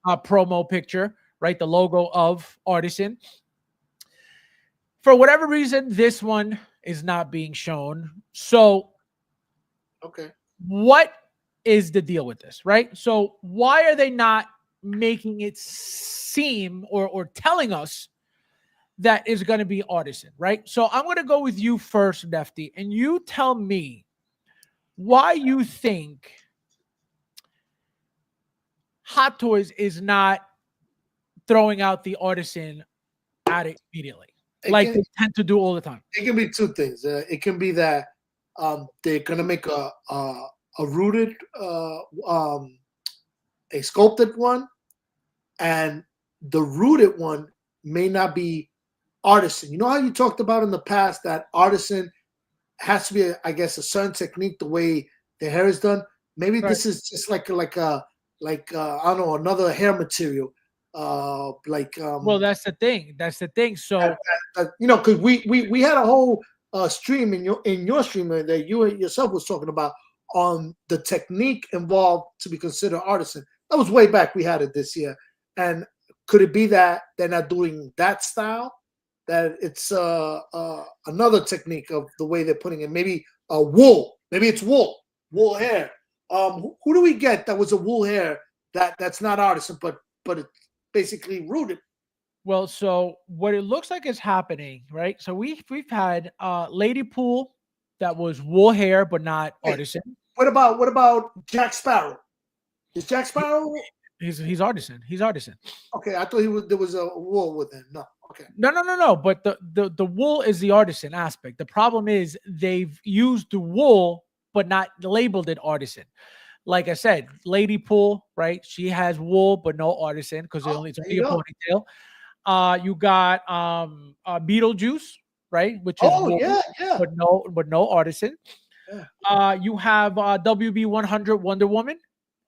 promo picture, right? The logo of Artisan. For whatever reason, this one is not being shown. So, okay, what is the deal with this, right? So, why are they not making it seem or telling us that is going to be Artisan, right? So, I'm going to go with you first, Nefty, and you tell me why you think Hot Toys is not throwing out the artisan at it immediately, like they tend to do all the time. It can be two things. It can be that they're gonna make a rooted, a sculpted one, and the rooted one may not be artisan. You know how you talked about in the past that artisan has to be, I guess, a certain technique the way the hair is done. Maybe this is just like I don't know, another hair material. Well, that's the thing. That's the thing. So you know, because we had a whole stream in your stream that you yourself was talking about on the technique involved to be considered artisan. That was way back. We had it this year, and could it be that they're not doing that style? That it's another technique of the way they're putting it. Maybe wool. Maybe it's wool hair. Who do we get that was a wool hair that's not artisan, but it's basically rooted? Well, so what it looks like is happening, right? So we've had Lady Pool that was wool hair but not artisan. What about Jack Sparrow? Is Jack Sparrow? He's artisan. He's artisan. Okay, I thought there was a wool with him. No, okay. No. But the wool is the artisan aspect. The problem is they've used the wool but not labeled it artisan. Like I said, Lady Pool, right? She has wool but no artisan because it's only a ponytail. You got Beetlejuice, right? Which is wool, but no artisan. Yeah. You have WB 100 Wonder Woman,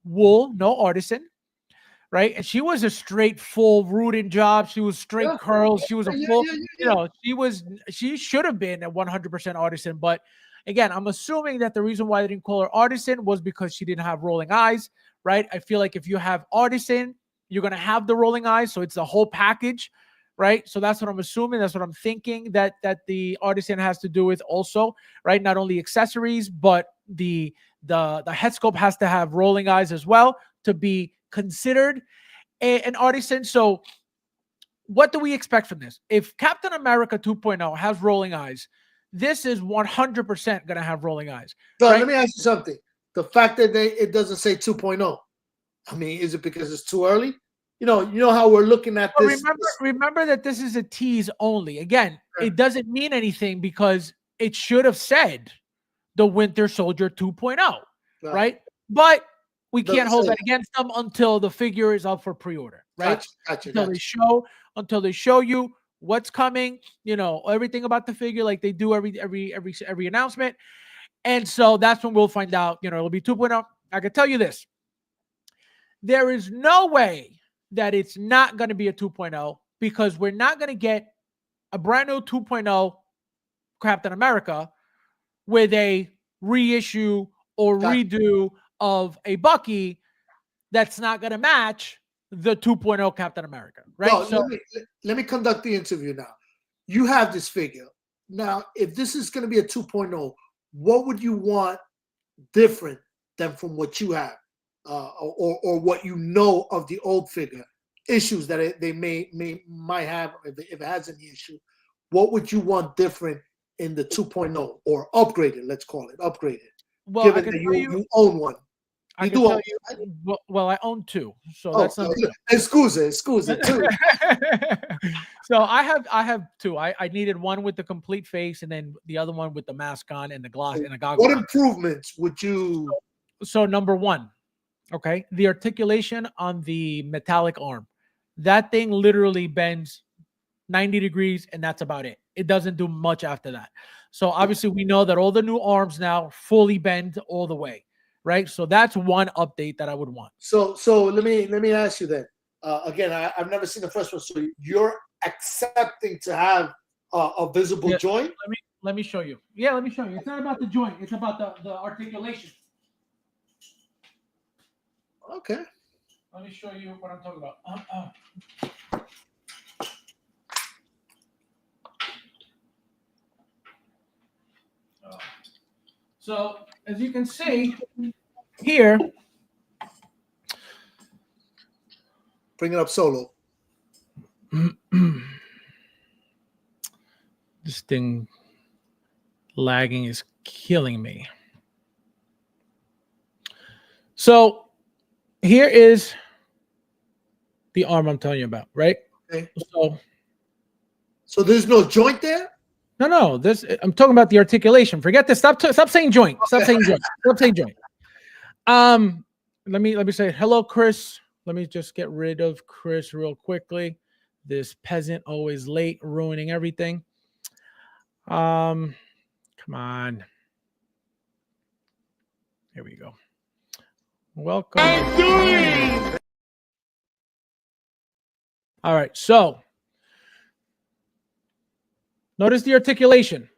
wool, no artisan. Right, and she was a straight full rooting job. She was straight curls. She was a full, you know, she should have been a 100% artisan. But again, I'm assuming that the reason why they didn't call her artisan was because she didn't have rolling eyes, right? I feel like if you have artisan, you're gonna have the rolling eyes, so it's the whole package, right? So that's what I'm assuming. That's what I'm thinking that the artisan has to do with also, right? Not only accessories, but the head sculpt has to have rolling eyes as well to be considered an artisan. So what do we expect from this? If Captain America 2.0 has rolling eyes, this is 100% going to have rolling eyes. So right? Let me ask you something. The fact that it doesn't say 2.0, I mean, is it because it's too early? You know how we're looking at this. Remember that this is a tease only. Again, it doesn't mean anything because it should have said the Winter Soldier 2.0, right? But we can't hold that against them until the figure is up for pre-order, right? Gotcha. Until they show you what's coming, you know, everything about the figure, like they do every announcement. And so that's when we'll find out, you know, it'll be 2.0. I can tell you this. There is no way that it's not going to be a 2.0 because we're not going to get a brand new 2.0 Captain America with a reissue or redo of a Bucky that's not going to match the 2.0 Captain America, right? Well, so let me conduct the interview now. You have this figure. Now, if this is going to be a 2.0, what would you want different than from what you have or what you know of the old figure? Issues that they might have if it has any issue. What would you want different in the 2.0 or upgraded? Let's call it upgraded. Well, given that you own one. I can tell you, well, I own two, so that's not. Scusa, two. So I have two. I needed one with the complete face, and then the other one with the mask on and the glass and the goggles. What improvements would you? So number one, okay, the articulation on the metallic arm. That thing literally bends 90 degrees, and that's about it. It doesn't do much after that. So obviously, we know that all the new arms now fully bend all the way. Right, so that's one update that I would want. So let me ask you then. Again, I've never seen the first one. So you're accepting to have a visible joint? Let me show you. Yeah, let me show you. It's not about the joint. It's about the articulation. Okay. Let me show you what I'm talking about. So as you can see here, bring it up solo. This thing lagging is killing me. So here is the arm I'm telling you about, right? Okay. So there's no joint there? no, this I'm talking about the articulation. Forget this. Stop saying joint. Stop saying joint. Stop saying joint. Let me say hello, Chris. Let me just get rid of Chris real quickly. This peasant always late, ruining everything. Come on. Here we go. Welcome. I'm doing. All right, so notice the articulation.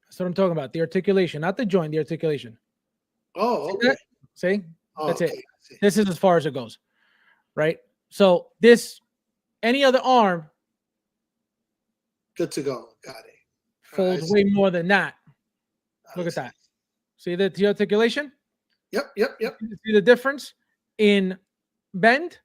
That's what I'm talking about. The articulation, not the joint, the articulation. Oh, okay. See? That's okay. it. This is as far as it goes, right? So this, any other arm, Good to go. Got it. folds way more than that. Look at that. See the articulation? Yep. See the difference in bend?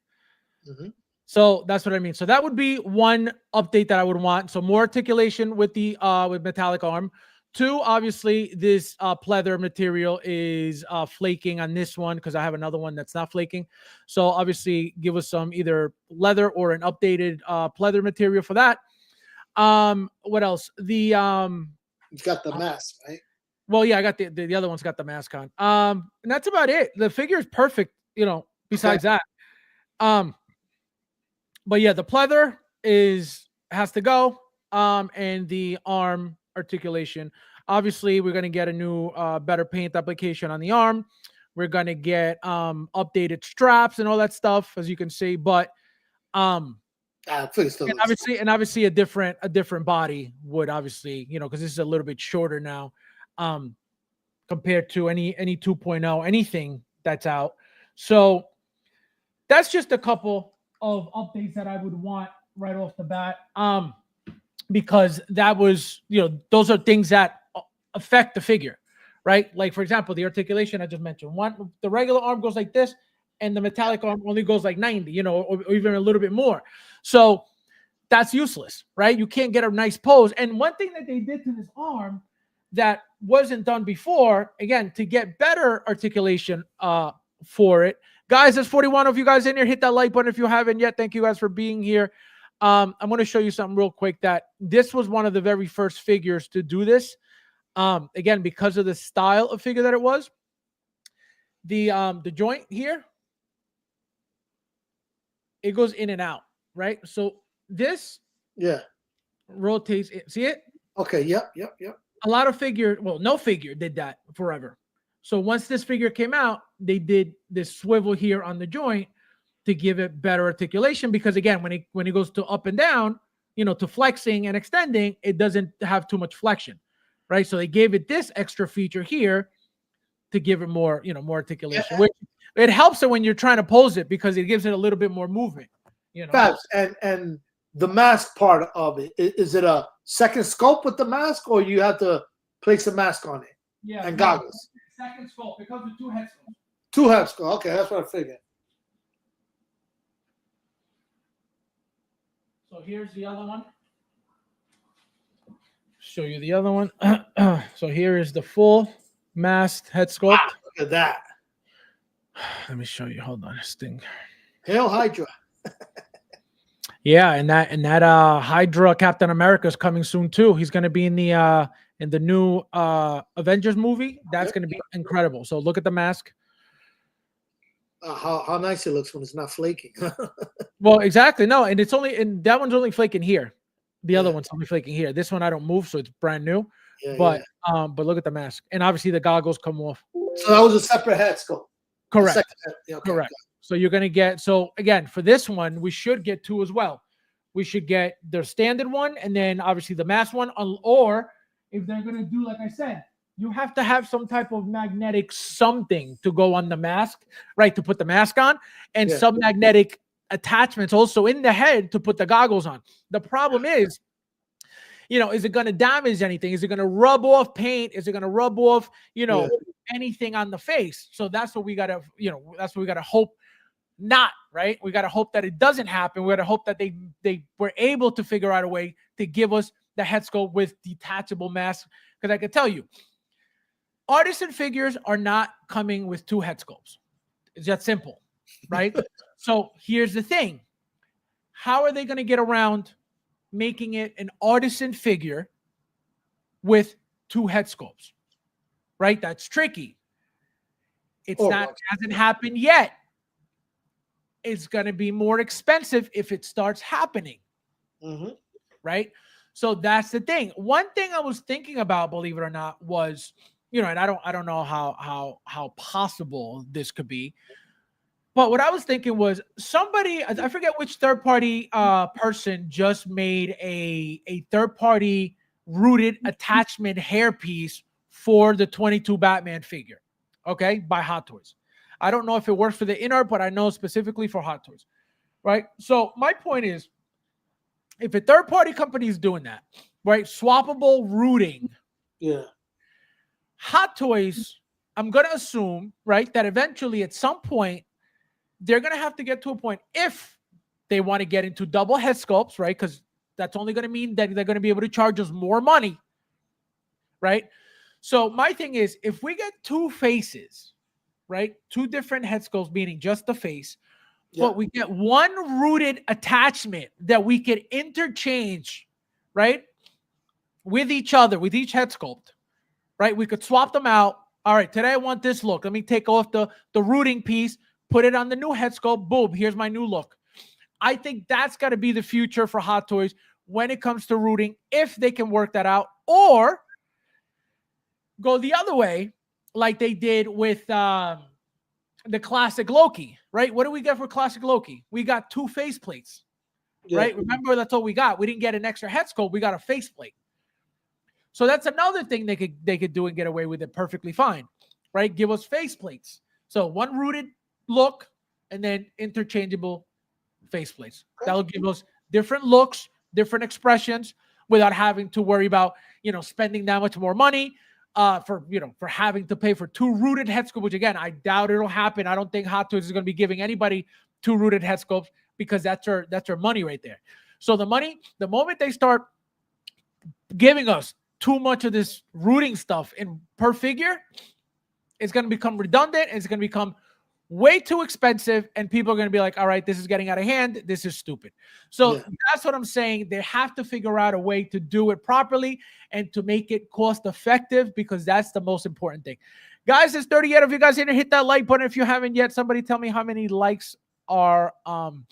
Mm-hmm. So that's what I mean. So that would be one update that I would want. So more articulation with the with metallic arm. Two, obviously, this pleather material is flaking on this one because I have another one that's not flaking. So obviously, give us some either leather or an updated pleather material for that. What else? The You've got the mask, right? well, yeah, I got the other one's got the mask on. And that's about it. The figure is perfect, you know, besides that. But yeah, the pleather has to go. And the arm articulation. Obviously, we're going to get a new better paint application on the arm. We're going to get updated straps and all that stuff, as you can see. But obviously a different body would obviously, you know, because this is a little bit shorter now compared to any 2.0 anything that's out. So that's just a couple of updates that I would want right off the bat. Because that was, you know, those are things that affect the figure, right? Like, for example, the articulation I just mentioned. The regular arm goes like this, and the metallic arm only goes like 90, you know, or even a little bit more. So that's useless, right? You can't get a nice pose. And one thing that they did to this arm that wasn't done before, again, to get better articulation for it. Guys, there's 41 of you guys in here. Hit that like button if you haven't yet. Thank you guys for being here. I'm going to show you something real quick that this was one of the very first figures to do this. Again, because of the style of figure that it was. The joint here, it goes in and out, right? So this rotates. See it? Okay. Yep. A lot of no figure did that forever. So once this figure came out, they did this swivel here on the joint to give it better articulation, because again, when it goes to up and down, you know, to flexing and extending, it doesn't have too much flexion, right? So they gave it this extra feature here to give it more, you know, more articulation. Which it helps it when you're trying to pose it because it gives it a little bit more movement, you know. Fabs, and the mask part of it, is it a second sculpt with the mask, or you have to place a mask on it? Yeah, and goggles. Second sculpt. It comes with 2 head sculpts. 2 head sculpt. Okay, that's what I figured. So here's the other one. Show you the other one. So here is the full masked head sculpt. Wow, look at that. Let me show you. Hold on, this thing. Hail Hydra. Yeah, and that Hydra Captain America is coming soon too. He's going to be in the new Avengers movie. That's going to be incredible. So look at the mask. How nice it looks when it's not flaking. Well, exactly. No, and that one's only flaking here. The other one's only flaking here. This one I don't move, so it's brand new. But look at the mask, and obviously the goggles come off. So that was a separate head sculpt. Correct. Okay, correct. So you're gonna get, so again, for this one, we should get 2 as well. We should get their standard one, and then obviously the mask one, or if they're gonna do, like I said, you have to have some type of magnetic something to go on the mask, right? To put the mask on, and some magnetic attachments also in the head to put the goggles on. The problem is, you know, is it going to damage anything? Is it going to rub off paint? Is it going to rub off, you know, anything on the face? So that's what we got to, you know, that's what we got to hope not, right? We got to hope that it doesn't happen. We got to hope that they were able to figure out a way to give us the head sculpt with detachable masks. Because I can tell you, artisan figures are not coming with 2 head sculpts. It's that simple, right? So here's the thing. How are they going to get around making it an artisan figure with 2 head sculpts? Right? That's tricky. It's hasn't happened yet. It's going to be more expensive if it starts happening. Right? So that's the thing. One thing I was thinking about, believe it or not, was, and I don't know how possible this could be. But what I was thinking was somebody, I forget which third-party person just made a third-party rooted attachment hairpiece for the 22 Batman figure, okay, by Hot Toys. I don't know if it works for the inner, but I know specifically for Hot Toys, right? So my point is, if a third-party company is doing that, right, swappable rooting, Hot Toys, I'm going to assume, right, that eventually at some point, they're going to have to get to a point if they want to get into double head sculpts, right? Because that's only going to mean that they're going to be able to charge us more money, right? So my thing is, if we get 2 faces, right, 2 different head sculpts, meaning just the face, but we get 1 rooted attachment that we could interchange, right, with each other, with each head sculpt, right? We could swap them out. All right, today I want this look. Let me take off the rooting piece, put it on the new head sculpt. Boom, here's my new look. I think that's got to be the future for Hot Toys when it comes to rooting, if they can work that out, or go the other way like they did with the classic Loki, right? What do we get for classic Loki? We got 2 faceplates, right? Remember, that's all we got. We didn't get an extra head sculpt. We got a faceplate. So that's another thing they could do and get away with it perfectly fine, right? Give us faceplates. So 1 rooted look and then interchangeable faceplates. That'll give us different looks, different expressions without having to worry about, spending that much more money for having to pay for 2 rooted head sculpts, which again, I doubt it'll happen. I don't think Hot Toys is going to be giving anybody 2 rooted head sculpts because that's their money right there. So the moment they start giving us too much of this rooting stuff in per figure, it's going to become redundant. It's going to become way too expensive, and people are going to be like, all right, this is getting out of hand. This is stupid. So that's what I'm saying. They have to figure out a way to do it properly and to make it cost effective, because that's the most important thing. Guys, it's 38 of you guys here to hit that like button. If you haven't yet, somebody tell me how many likes are and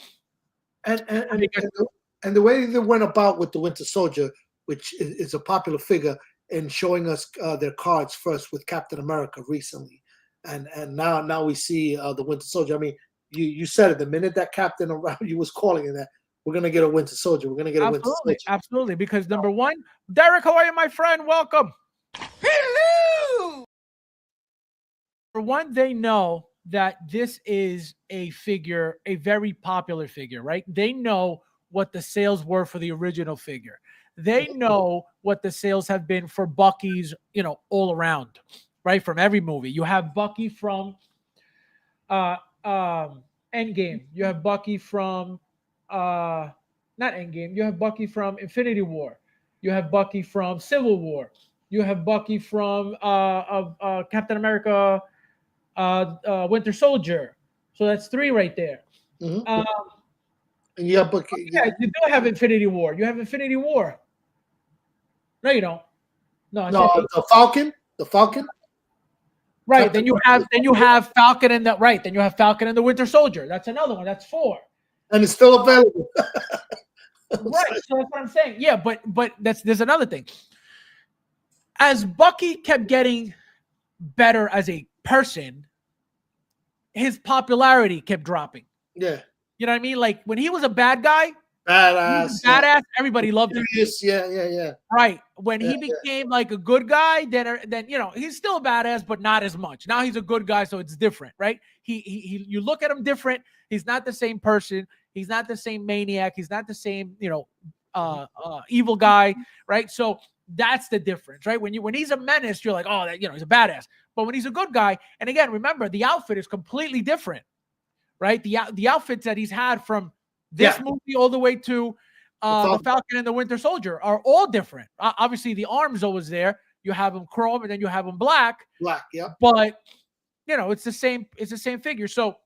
the way they went about with the Winter Soldier, which is a popular figure, and showing us their cards first with Captain America recently. And now we see the Winter Soldier. I mean, you said it the minute that Captain around you was calling it that we're gonna get a Winter Soldier. We're gonna get a Winter Soldier. Absolutely, because number one, Derek, how are you, my friend? Welcome. Hello. For one, they know that this is a figure, a very popular figure, right? They know what the sales were for the original figure. They know what the sales have been for Bucky's, all around. Right, from every movie. You have Bucky from Endgame. You have Bucky from not Endgame. You have Bucky from Infinity War. You have Bucky from Civil War. You have Bucky from Captain America, Winter Soldier. So that's 3 right there. And you have Bucky. Yeah, you do have Infinity War. You have Infinity War. No, you don't. No, the Falcon. The Falcon. Right, then you have Falcon and then you have Falcon and the Winter Soldier. That's another one. That's 4. And it's still available. Right. So that's what I'm saying. Yeah, but there's another thing. As Bucky kept getting better as a person, his popularity kept dropping. Yeah. You know what I mean? Like when he was a bad guy, badass, everybody loved him. Yeah. Right. When he became like a good guy, then he's still a badass, but not as much. Now he's a good guy, so it's different, right? He you look at him different. He's not the same person. He's not the same maniac. He's not the same, evil guy, right? So that's the difference, right? When he's a menace, you're like, oh, he's a badass. But when he's a good guy, and again, remember, the outfit is completely different, right? The outfits that he's had from this movie all the way to the Falcon and the Winter Soldier are all different. Obviously, the arm's always there. You have him chrome, and then you have him black. Black, yeah. But it's the same. It's the same figure. So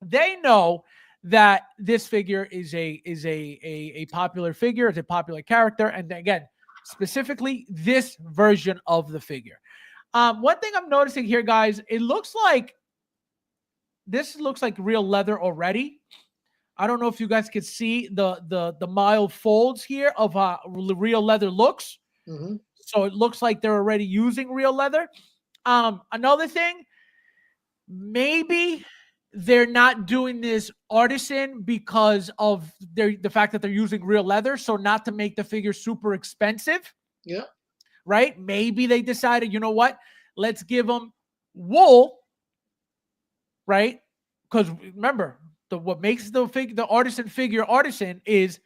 they know that this figure is a popular figure, it's a popular character, and again, specifically this version of the figure. One thing I'm noticing here, guys, this looks like real leather already. I don't know if you guys could see the mild folds here of how real leather looks. Mm-hmm. So it looks like they're already using real leather. Another thing, maybe they're not doing this artisan because of the fact that they're using real leather, so not to make the figure super expensive. Yeah. Right? Maybe they decided, you know what? Let's give them wool, right? Because remember, what makes the artisan figure artisan is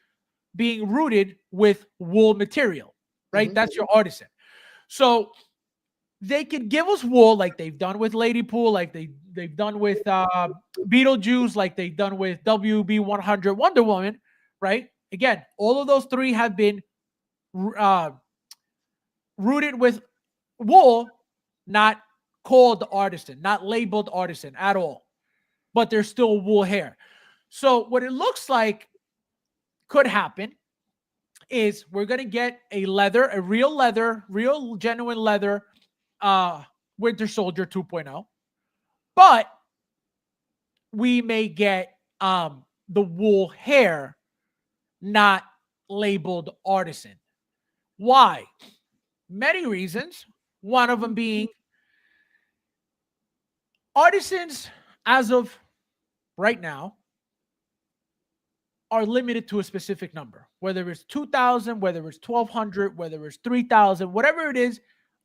being rooted with wool material, right? Mm-hmm. That's your artisan. So they could give us wool like they've done with Lady Pool, like they've done with Beetlejuice, like they've done with WB100 Wonder Woman, right? Again, all of those three have been rooted with wool, not called artisan, not labeled artisan at all, but there's still wool hair. So what it looks like could happen is we're going to get a real genuine leather Winter Soldier 2.0, but we may get the wool hair not labeled artisan. Why? Many reasons. One of them being artisans, as of right now, are limited to a specific number, whether it's 2,000, whether it's 1,200, whether it's 3,000, whatever it is,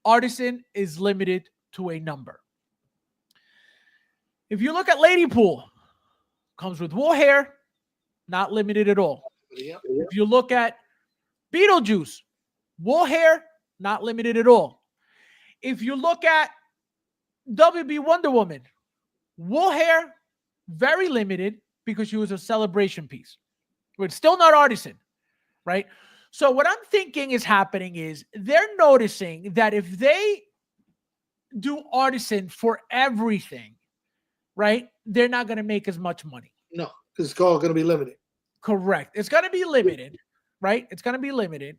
artisan is limited to a number. If you look at Lady Pool, comes with wool hair, not limited at all. Yeah. If you look at Beetlejuice, wool hair, not limited at all. If you look at WB Wonder Woman, wool hair, very limited because she was a celebration piece. But still not artisan, right? So what I'm thinking is happening is they're noticing that if they do artisan for everything, right, they're not going to make as much money. No, because it's all going to be limited. Correct. It's going to be limited, right? It's going to be limited.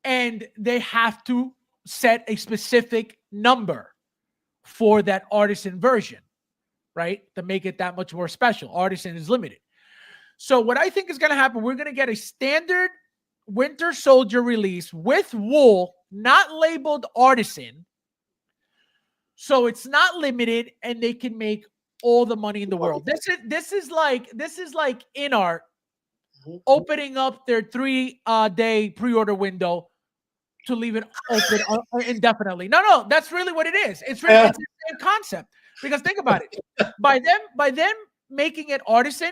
And they have to set a specific number for that artisan version, right? To make it that much more special. Artisan is limited. So what I think is going to happen, we're going to get a standard Winter Soldier release with wool, not labeled artisan. So it's not limited and they can make all the money in the world. This is like InArt opening up their 3-day pre-order window to leave it open indefinitely. No, that's really what it is. It's really it's the same concept. Because think about it. By them making it artisan,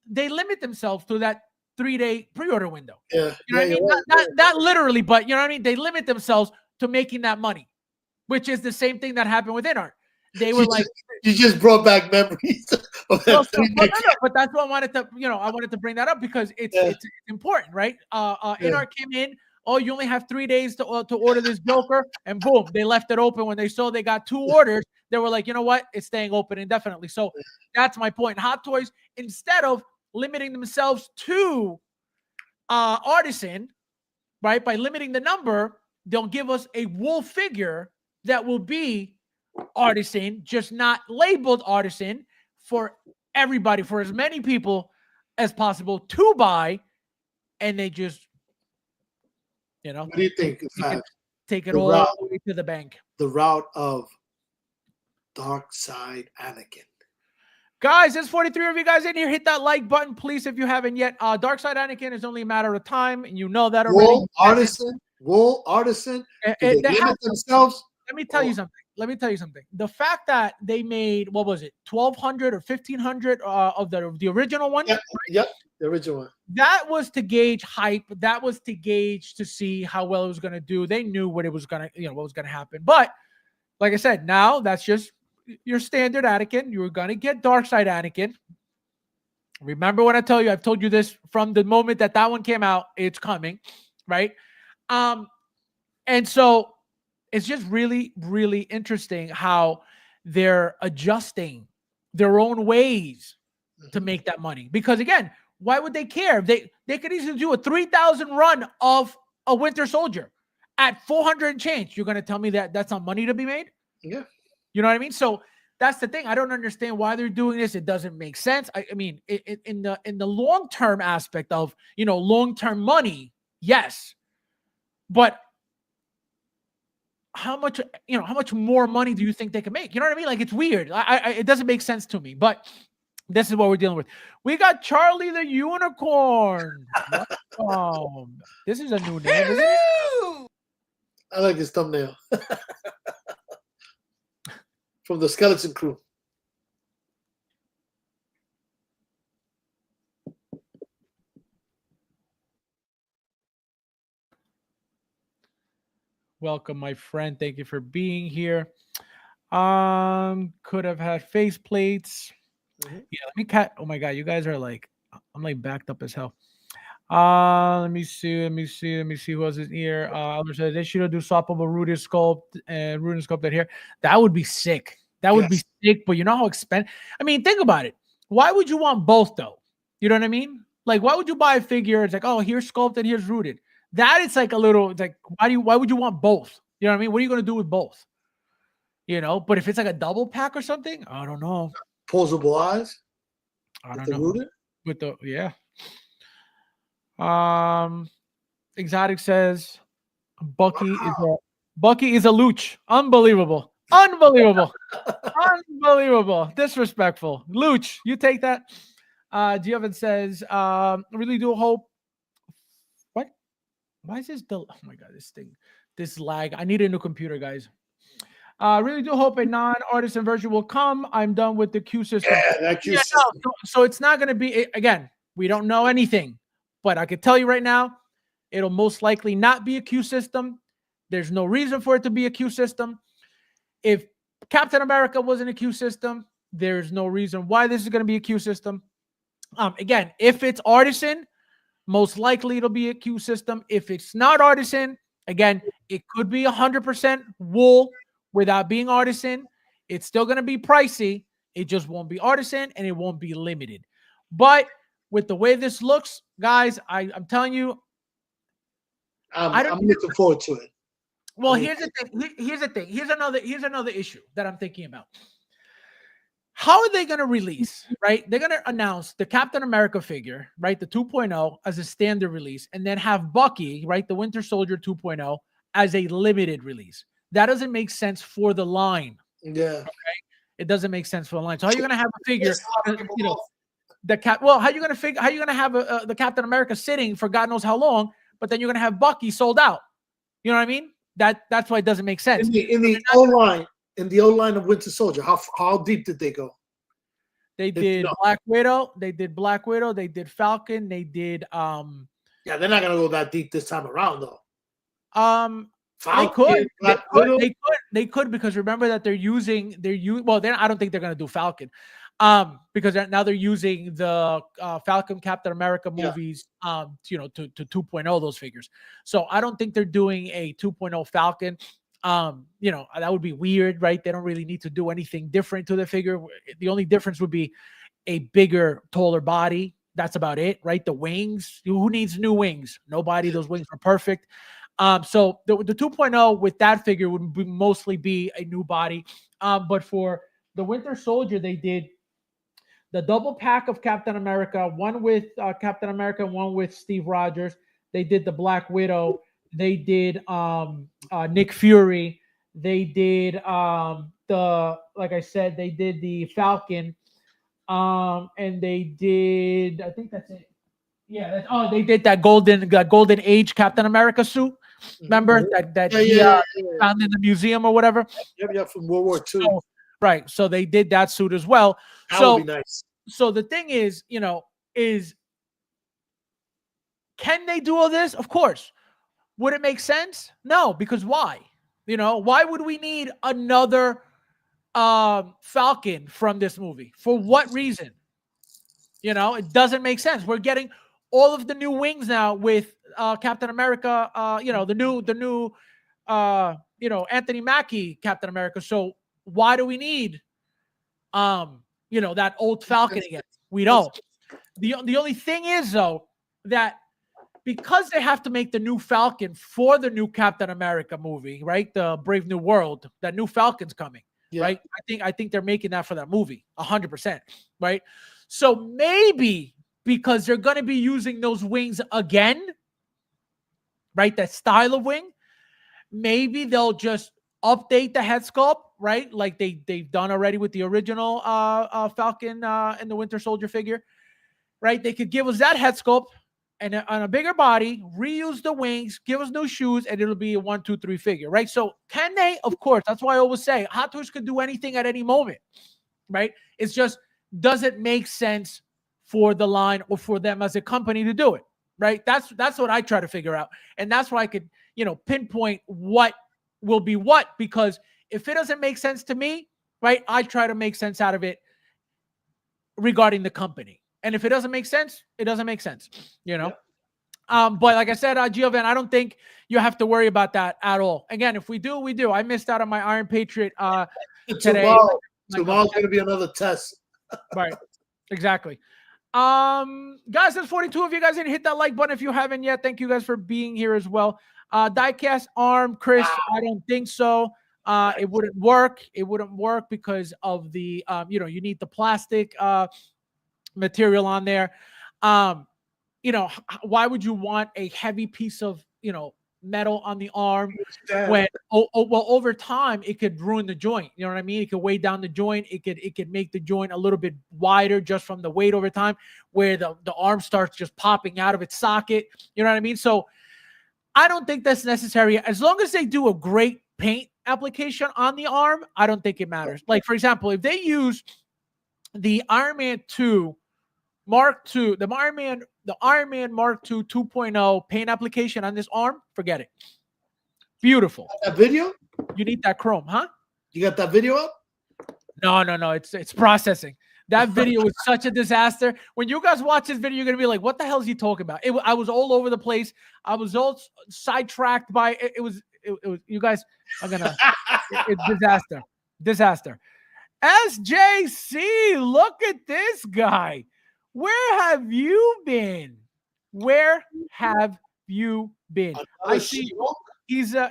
they limit themselves to that 3-day pre-order window. Yeah. You know what I mean? Not literally, but you know what I mean? They limit themselves to making that money, which is the same thing that happened with InArt. They were you just brought back memories of that. But that's what I wanted to bring that up because it's important, right? InArt came in. Oh, you only have 3 days to order this Joker, and boom, they left it open. When they saw they got 2 orders, they were like, you know what? It's staying open indefinitely. So that's my point. Hot Toys, instead of limiting themselves to artisan, right? By limiting the number, they'll give us a wool figure that will be artisan, just not labeled artisan, for everybody, for as many people as possible to buy, and they just, what do you think? Take it all the way to the bank. The route of Dark Side Anakin. Guys, there's 43 of you guys in here. Hit that like button, please, if you haven't yet. Dark Side Anakin is only a matter of time, and you know that already. Wool artisan. They limit themselves. Let me tell you something. The fact that they made, what was it, 1,200 or 1,500 of the original one? Yep, the original one. That was to gauge hype. That was to gauge to see how well it was going to do. They knew what was going to happen. But like I said, now that's just your standard Anakin. You're going to get Dark Side Anakin. Remember what I tell you. I've told you this from the moment that one came out. It's coming, right? And so it's just really, really interesting how they're adjusting their own ways to make that money. Because again, why would they care? They could easily do a 3,000 run of a Winter Soldier at 400 and change. You're going to tell me that that's not money to be made? Yeah. You know what I mean? So that's the thing. I don't understand why they're doing this. It doesn't make sense. I mean, in the long-term aspect of, long-term money, yes. But how much more money do you think they can make? You know what I mean? Like, it's weird. It doesn't make sense to me. But this is what we're dealing with. We got Charlie the Unicorn. This is a new name, isn't it? I like this thumbnail. From the Skeleton Crew. Welcome, my friend. Thank you for being here. Could have had face plates. Mhm. Yeah, let me cut. Oh my god, you guys are like, I'm like backed up as hell. Let me see who else is here. Albert said they should do swappable rooted sculpt and rooted sculpted here. That would be sick. That would be sick, but you know how expensive. I mean, think about it. Why would you want both though? You know what I mean? Like, why would you buy a figure? It's like, oh, here's sculpted, here's rooted. That it's like a little, it's like, why would you want both? You know what I mean? What are you gonna do with both? But if it's like a double pack or something, I don't know. Posable eyes. I With don't the know. rooted? With the Exotic says Bucky is a looch. Unbelievable. Unbelievable. Disrespectful. Looch, you take that. Giovanni says, really do hope. What? Why is this oh my god, this lag. I need a new computer, guys. Really do hope a non-artisan version will come. I'm done with the Q system. Yeah, that Q system. So it's not going to be, again, we don't know anything, but I can tell you right now, it'll most likely not be a Q system. There's no reason for it to be a Q system. If Captain America wasn't a Q system, there's no reason why this is going to be a Q system. Again, if it's artisan, most likely it'll be a Q system. If it's not artisan, again, it could be 100% wool without being artisan. It's still going to be pricey. It just won't be artisan and it won't be limited. But with the way this looks, guys, I'm telling you, I'm looking forward to it. Well, here's the thing. Here's another issue that I'm thinking about. How are they going to release, right? They're going to announce the Captain America figure, right? The 2.0 as a standard release, and then have Bucky, right? The Winter Soldier 2.0 as a limited release. That doesn't make sense for the line. Yeah. Okay? It doesn't make sense for the line. So how are you going to have a figure, how are you going to have the Captain America sitting for God knows how long, but then you're going to have Bucky sold out? You know what I mean? That's why it doesn't make sense. In the O line of Winter Soldier, how deep did they go? They did Black Widow. They did Black Widow. They did Falcon. They did Yeah, they're not gonna go that deep this time around though. Falcon, they could because remember that I don't think they're gonna do Falcon. Because now they're using the Falcon Captain America movies, to 2.0 those figures. So I don't think they're doing a 2.0 Falcon. That would be weird, right? They don't really need to do anything different to the figure. The only difference would be a bigger, taller body. That's about it, right? The wings. Who needs new wings? Nobody. Those wings are perfect. So the 2.0 with that figure would mostly be a new body. But for the Winter Soldier, they did the double pack of Captain America, one with Captain America, one with Steve Rogers. They did the Black Widow. They did Nick Fury. They did like I said, they did the Falcon. And they did, I think that's it. Yeah. They did that golden age Captain America suit. Remember that he found in the museum or whatever? Yeah, from World War II. So, right. So they did that suit as well. That would be nice. So the thing is, can they do all this? Of course. Would it make sense? No, because why? Why would we need another Falcon from this movie? For what reason? It doesn't make sense. We're getting all of the new wings now with Captain America, the new Anthony Mackie Captain America. So why do we need that old Falcon again? We don't. The only thing is though that because they have to make the new Falcon for the new Captain America movie, right? The Brave New World, that new Falcon's coming, right? I think they're making that for that movie, 100%, right? So maybe because they're going to be using those wings again, right? That style of wing, maybe they'll just update the head sculpt, right? Like they've done already with the original Falcon and the Winter Soldier figure, right? They could give us that head sculpt and on a bigger body, reuse the wings, give us new shoes, and it'll be a 1, 2, 3 figure, right? So can they? Of course. That's why I always say Hot Toys could do anything at any moment, right? It's just, does it make sense for the line or for them as a company to do it, right? That's what I try to figure out. And that's why I could, pinpoint what will be what, because if it doesn't make sense to me, right, I try to make sense out of it regarding the company. And if it doesn't make sense, it doesn't make sense, But like I said, Giovan, I don't think you have to worry about that at all. Again, if we do, we do. I missed out on my Iron Patriot today. Tomorrow's going to be another test. Right. Exactly. Guys, there's 42 of you guys didn't hit that like button if you haven't yet. Thank you guys for being here as well. Diecast arm, Chris, I don't think so. It wouldn't work. It wouldn't work because of the, you need the plastic material on there. Why would you want a heavy piece of, metal on the arm when well, over time it could ruin the joint? You know what I mean? It could weigh down the joint. It could make the joint a little bit wider just from the weight over time, where the arm starts just popping out of its socket. You know what I mean? So I don't think that's necessary. As long as they do a great paint application on the arm, I don't think it matters. Like, for example, if they use the Iron Man 2 Mark II, the Iron Man Mark II 2.0 paint application on this arm, forget it. Beautiful. That video? You need that chrome, huh? You got that video up? No. It's processing. That video was such a disaster. When you guys watch this video, you're gonna be like, "What the hell is he talking about?" I was all over the place. I was all sidetracked by it. It was. You guys are gonna. It's disaster. SJC, look at this guy. Where have you been? Where have you been? I see he's I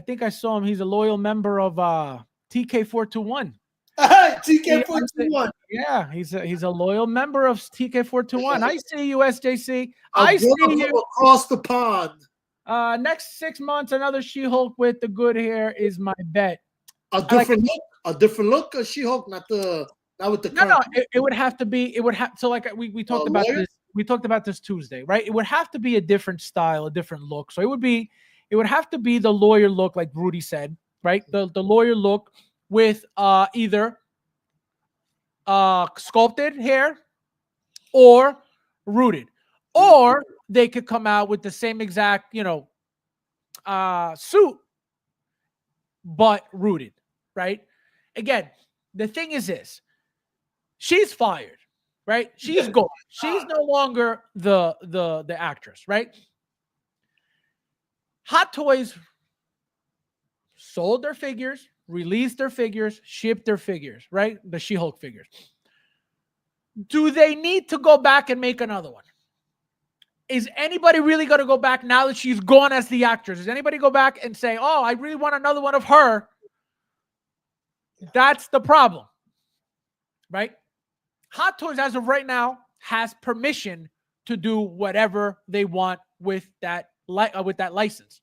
think I saw him. He's a loyal member of TK421. TK421. Yeah, he's a loyal member of TK421. I see you, SJC. I see you across the pond. Next 6 months, another She-Hulk with the good hair is my bet. A different look of She-Hulk, not with the no. It would have to be. It would have. So like we talked about this. We talked about this Tuesday, right? It would have to be a different style, a different look. So it would have to be the lawyer look, like Rudy said, right? The lawyer look with either sculpted hair or rooted, or they could come out with the same exact, suit, but rooted, right? Again, the thing is this: she's fired, right? She's gone. She's no longer the actress, right? Hot Toys sold their figures, released their figures, shipped their figures, right? The She-Hulk figures. Do they need to go back and make another one? Is anybody really going to go back now that she's gone as the actress? Does anybody go back and say, "Oh, I really want another one of her"? That's the problem, right? Hot Toys, as of right now, has permission to do whatever they want with that license.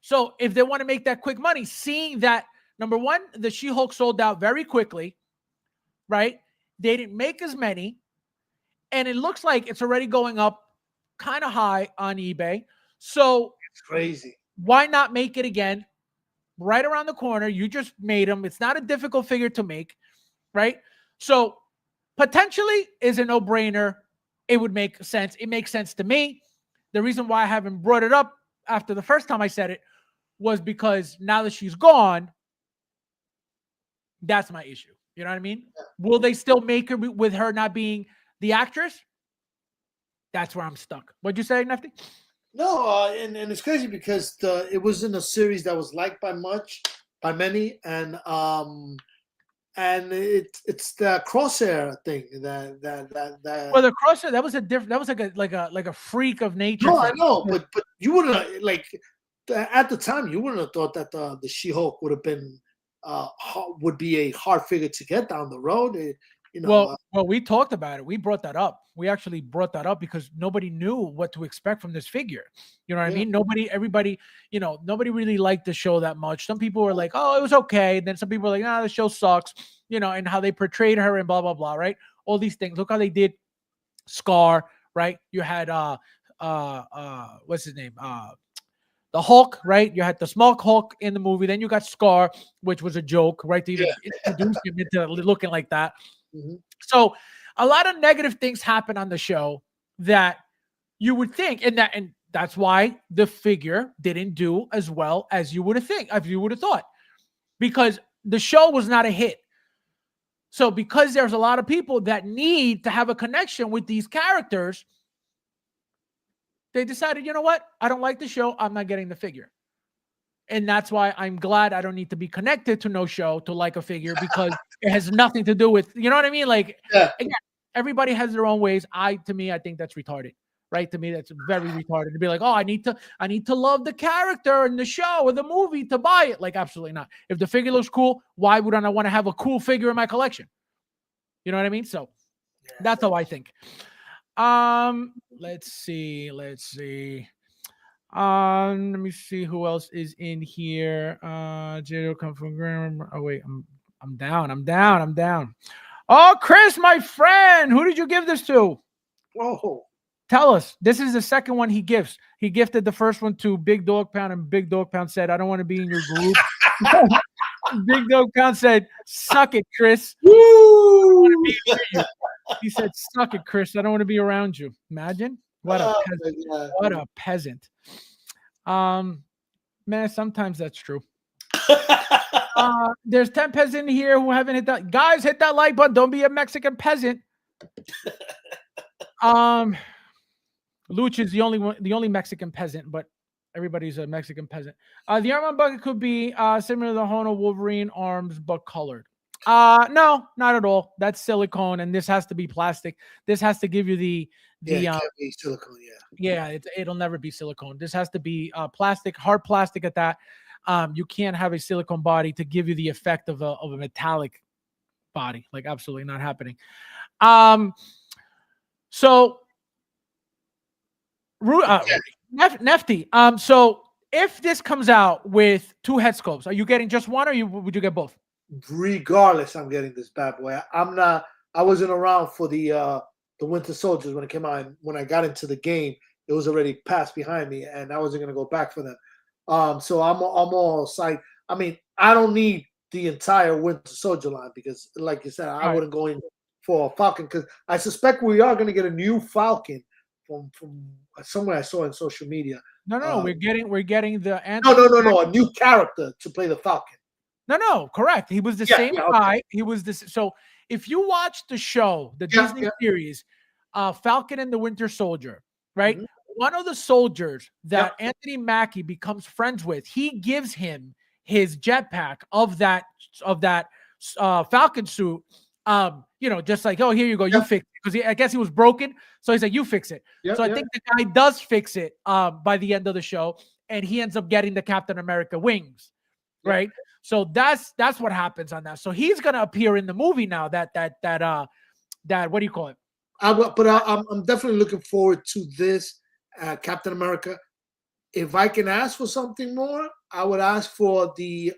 So if they want to make that quick money, seeing that, number one, the She-Hulk sold out very quickly, right? They didn't make as many, and it looks like it's already going up kind of high on eBay. So it's crazy. Why not make it again? Right around the corner. You just made them. It's not a difficult figure to make, right? So potentially is a no-brainer. It would make sense. It makes sense to me. The reason why I haven't brought it up after the first time I said it was because now that she's gone, that's my issue. You know what I mean? Will they still make her with her not being the actress? That's where I'm stuck. What'd you say, Nefty? No, and it's crazy because it was in a series that was liked by many, and and it's the crosshair thing that. Well, the crosser, that was a different. That was like a freak of nature. No, I thing. know, but you wouldn't like at the time you wouldn't have thought that the She-Hulk would have been would be a hard figure to get down the road. You know, Well, we talked about it. We brought that up. We actually brought that up because nobody knew what to expect from this figure. You know what I mean? Everybody, nobody really liked the show that much. Some people were like, "Oh, it was okay." And then some people were like, "Ah, the show sucks." And how they portrayed her and blah blah blah. Right? All these things. Look how they did Scar. Right? You had what's his name? The Hulk, right? You had the small Hulk in the movie. Then you got Scar, which was a joke, right? To even introduce him into looking like that. Mm-hmm. So a lot of negative things happen on the show that you would think, and that's why the figure didn't do as well as you would have thought, because the show was not a hit. So because there's a lot of people that need to have a connection with these characters, they decided, you know what? I don't like the show. I'm not getting the figure. And that's why I'm glad I don't need to be connected to no show to like a figure, because it has nothing to do with, you know what I mean? Like, again, everybody has their own ways. To me, I think that's retarded, right? To me, that's very retarded to be like, oh, I need to love the character in the show or the movie to buy it. Like, absolutely not. If the figure looks cool, why would I want to have a cool figure in my collection? You know what I mean? So that's how I think. Let's see. Let me see who else is in here. Jedi come from Graham. Oh wait, I'm down. Oh, Chris, my friend, who did you give this to? Oh, tell us. This is the second one he gives. He gifted the first one to Big Dog Pound, and Big Dog Pound said, "I don't want to be in your group." Big Dog Pound said, "Suck it, Chris." woo! He said, "Suck it, Chris. I don't want to be around you." Imagine what a peasant. What a peasant. Man, sometimes that's true. There's 10 peasants here who haven't hit that. Guys, hit that like button. Don't be a Mexican peasant. Luch is the only Mexican peasant, but everybody's a Mexican peasant. The arm on bucket could be similar to the Hono Wolverine arms, but colored. No, not at all. That's silicone, and this has to be plastic. This has to give you the it can't be silicone, it'll never be silicone. This has to be plastic, hard plastic at that. You can't have a silicone body to give you the effect of a metallic body. Like, absolutely not happening. So Nefty. So if this comes out with 2 head sculpts, are you getting just one, or would you get both? Regardless, I'm getting this bad boy. I wasn't around for the Winter Soldiers when it came out. When I got into the game, it was already passed behind me, and I wasn't gonna go back for them. So I'm all psyched. I mean, I don't need the entire Winter Soldier line because, like you said, I wouldn't go in for a Falcon, because I suspect we are gonna get a new Falcon from somewhere I saw in social media. No, we're getting the no, a new character to play the Falcon. No, correct. He was the same guy. Okay. He was this. So if you watch the show, the Disney series, Falcon and the Winter Soldier, right? Mm-hmm. One of the soldiers that Anthony Mackie becomes friends with, he gives him his jetpack of that Falcon suit. Just like, oh, here you go, you fix it, because I guess he was broken. So he's like, you fix it. So I think the guy does fix it by the end of the show, and he ends up getting the Captain America wings, right? So that's what happens on that. So he's gonna appear in the movie now. That what do you call it? I'm definitely looking forward to this Captain America. If I can ask for something more, I would ask for the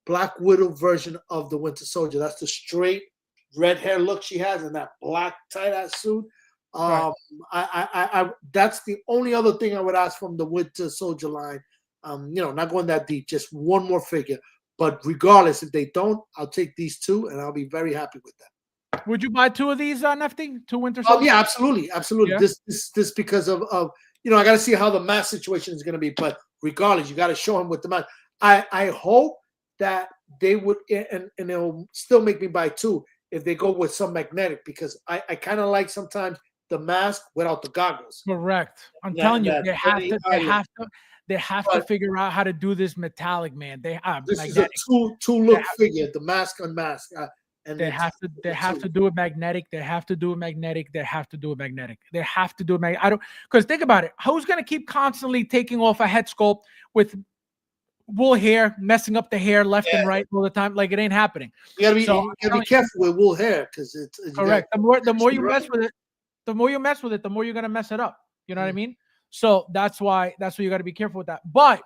Black Widow version of the Winter Soldier. That's the straight red hair look she has in that black tight-ass suit. I that's the only other thing I would ask from the Winter Soldier line. Not going that deep, just one more figure. But regardless, if they don't, I'll take these 2, and I'll be very happy with them. Would you buy 2 of these, Nefty? 2 Winter Soldiers? Oh yeah, absolutely. Yeah. This because of I got to see how the mask situation is going to be. But regardless, you got to show him with the mask. I hope that they would, and it'll still make me buy 2 if they go with some magnetic, because I kind of like sometimes the mask without the goggles. Correct. I'm telling you, they have to. They have to figure out how to do this metallic, man. They This magnetic. is a two look figure, the mask unmask. And They have to do it magnetic. They have to do it magnetic. They have to do it magnetic. They have to do it magnetic. I don't, because think about it. Who's gonna keep constantly taking off a head sculpt with wool hair, messing up the hair left and right all the time? Like, it ain't happening. You gotta be careful with wool hair because it's correct. The more you mess with it, the more you're gonna mess it up. You know what I mean? So that's why you got to be careful with that. But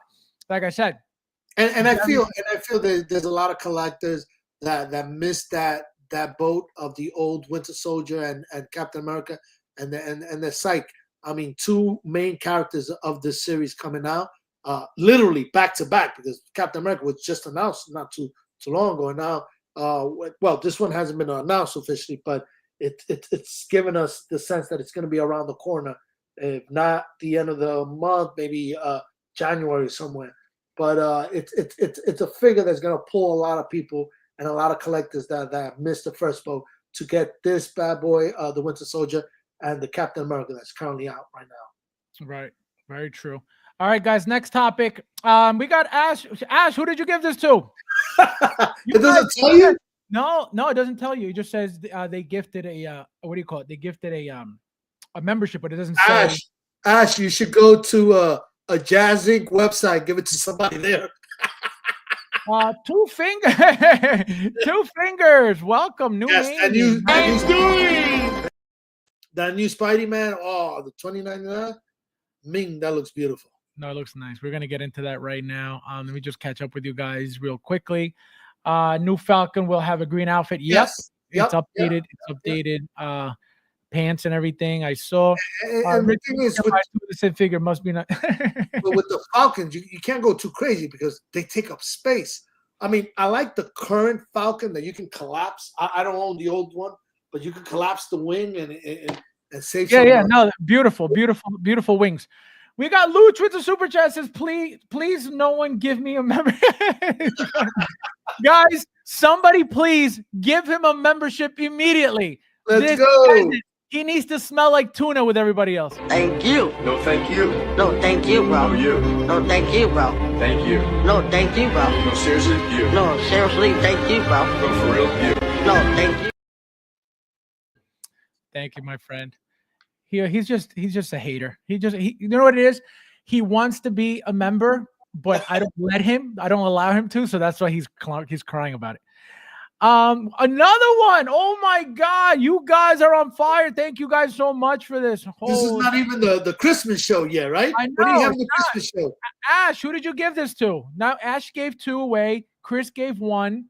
like I said, and I feel there's a lot of collectors that missed that boat of the old Winter Soldier and Captain America and the Psych. I mean, two main characters of this series coming out, literally back to back, because Captain America was just announced not too long ago. And now, well, this one hasn't been announced officially, but it's given us the sense that it's going to be around the corner, if not the end of the month, maybe January somewhere. But it's a figure that's going to pull a lot of people and a lot of collectors that missed the first boat to get this bad boy, the Winter Soldier, and the Captain America that's currently out right now. Right. Very true. All right, guys. Next topic. We got Ash. Ash, who did you give this to? It doesn't tell you? No, it doesn't tell you. It just says they gifted a what do you call it? They gifted a membership, but it doesn't say. Ash, you should go to a Jazz Inc. website. Give it to somebody there. Two fingers. Welcome, new name. That new Spidey-Man. Oh, the 2099. Ming, that looks beautiful. No, it looks nice. We're gonna get into that right now. Let me just catch up with you guys real quickly. New Falcon will have a green outfit. Yes. It's updated. It's updated. Pants and everything. I saw. And the thing is, the same figure must be not. But with the Falcons, you can't go too crazy because they take up space. I mean, I like the current Falcon that you can collapse. I don't own the old one, but you can collapse the wing and save. Yeah. No, beautiful wings. We got Luch with the super chat. Says, please, no one give me a member. Guys, somebody please give him a membership immediately. Let's go. He needs to smell like tuna with everybody else. Thank you. No, thank you. No, thank you, bro. No, you. No, thank you, bro. Thank you. No, thank you, bro. No, seriously, you. No, seriously, thank you, bro. No, for real, you. No, thank you. Thank you, my friend. He's just a hater. You know what it is? He wants to be a member, but I don't let him. I don't allow him to. So that's why he's crying about it. Another one. Oh my God, you guys are on fire. Thank you guys so much for this. This is not even the Christmas show yet, right? I know. What do you have the Christmas show? Ash, who did you give this to? Now Ash gave 2 away. Chris gave 1.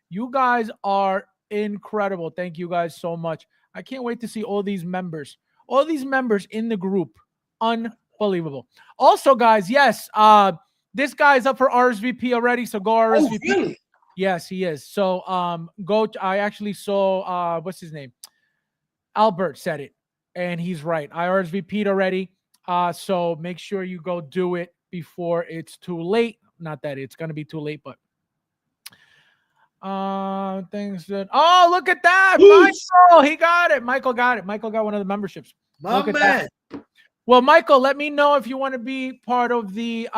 You guys are incredible. Thank you guys so much. I can't wait to see all these members in the group. Unbelievable. Also, guys, yes, this guy's up for RSVP already, so go RSVP. Oh, really? Yes, he is. So I actually saw what's his name? Albert said it, and he's right. I RSVP'd already. So make sure you go do it before it's too late. Not that it's gonna be too late, but things that look at that. Michael, he got it. Michael got it. Michael got one of the memberships. My man. That. Well, Michael, let me know if you want to be part of the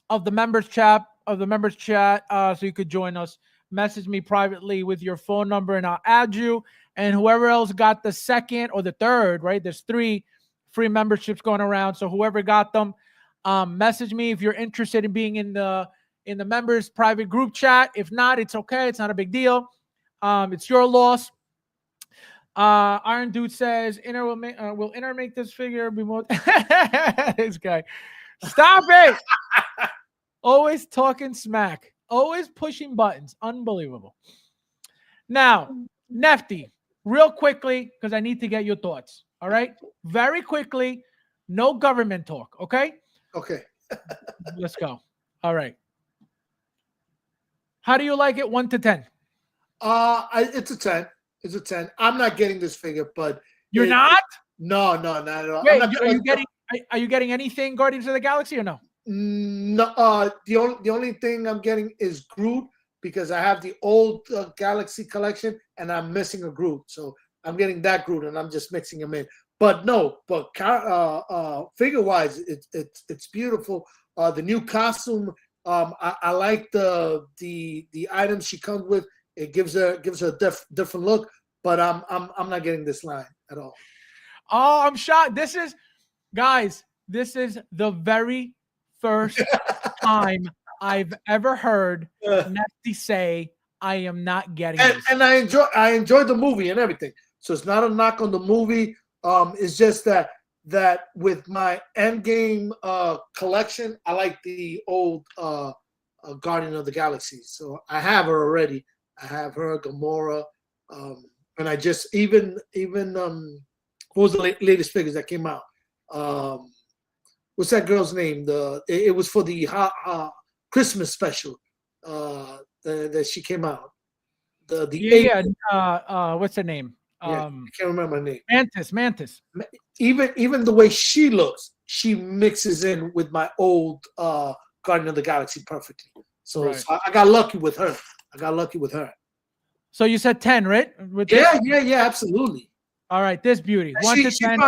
members chat. So you could join us. Message me privately with your phone number and I'll add you. And whoever else got the second or the third, right? There's 3 free memberships going around. So whoever got them, message me if you're interested in being in the members private group chat. If not, it's okay. It's not a big deal. It's your loss. Iron Dude says, will Inner make this figure be more? This guy. Stop it. Always talking smack. Always pushing buttons. Unbelievable. Now, Nefty, real quickly, because I need to get your thoughts. All right? Very quickly. No government talk. Okay? Okay. Let's go. All right. How do you like it? 1 to 10? It's a 10. It's a 10. I'm not getting this figure, but you're not? No, not at all. Wait, are you getting anything Guardians of the Galaxy or no? No. The only thing I'm getting is Groot because I have the old Galaxy collection and I'm missing a Groot. So I'm getting that Groot and I'm just mixing them in. but no, but figure wise, it's beautiful. The new costume, I like the items she comes with. It gives her a different look. But I'm not getting this line at all. Oh, I'm shocked. Guys, this is the very first time I've ever heard Nesty say, "I am not getting this." And I enjoyed the movie and everything. So it's not a knock on the movie. It's just that with my Endgame collection, I like the old Guardian of the Galaxy. So I have her already. I have her, Gamora, and I just even what was the latest figures that came out? What's that girl's name? It was for the Christmas special that she came out. What's her name? I can't remember her name. Mantis. Even the way she looks, she mixes in with my old Guardian of the Galaxy perfectly. So, Right. so I got lucky with her. So you said 10, right? Yeah, absolutely. All right, this beauty. 1 to 10.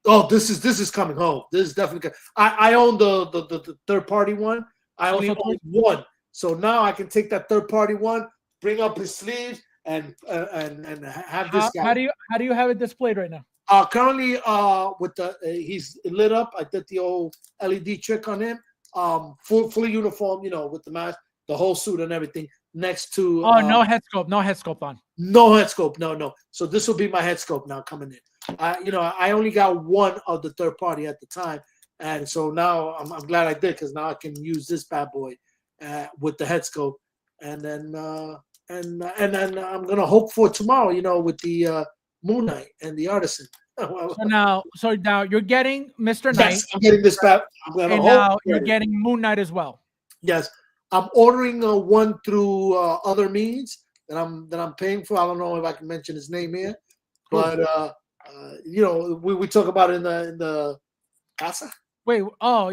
Oh, this is coming home. This is definitely. I own the third party one. I only own one, so now I can take that third party one, bring up his sleeves, and have this guy. How do you have it displayed right now? Currently, with he's lit up. I did the old LED trick on him. Fully uniform, with the mask, the whole suit, and everything. Next to no head scope on. No head scope, no. So this will be my head scope now coming in. I only got one of the third party at the time, and so now I'm glad I did, because now I can use this bad boy with the head scope, and then I'm gonna hope for tomorrow, with the Moon Knight and the Artisan. So now you're getting Mr. Knight. Yes, I'm getting this back. And now you're getting Moon Knight as well. Yes, I'm ordering one through other means that I'm paying for. I don't know if I can mention his name here, but we talk about it in the casa. Wait, no,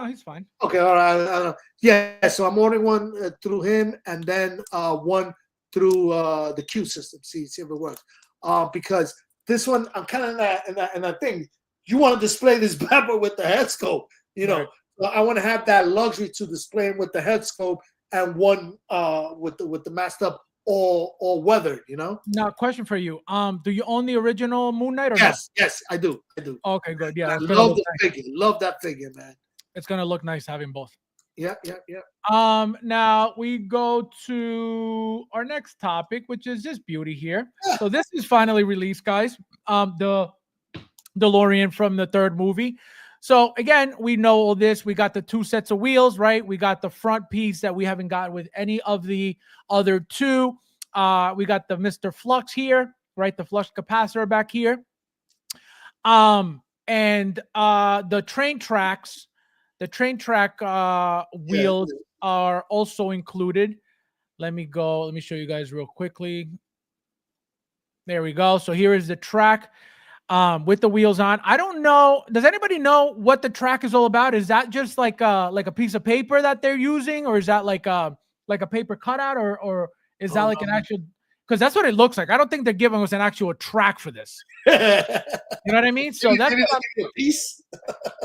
he's fine. Okay, all right. I don't know. Yeah, so I'm ordering one through him, and then one through the Q system. See if it works. Because this one, I'm kind of in that thing. You want to display this bad boy with the head scope, Right. So I want to have that luxury to display him with the head scope and one with the masked up all weathered, Now, question for you. Do you own the original Moon Knight or Yes, I do. Okay, good. Yeah, I love the figure. Love that figure, man. It's gonna look nice having both. Yeah. Now we go to our next topic, which is this beauty here. So this is finally released, guys. The DeLorean from the third movie. So again, we know all this. We got the 2 sets of wheels, right? We got the front piece that we haven't got with any of the other two. We got the Mr. Flux here, right? The flux capacitor back here. And the train track wheels are also included. Let me show you guys real quickly. There we go. So here is the track with the wheels on. I don't know. Does anybody know what the track is all about? Is that just like a piece of paper that they're using, or is that like a paper cutout, or is that like an actual? Because that's what it looks like. I don't think they're giving us an actual track for this. You know what I mean? So that's a piece.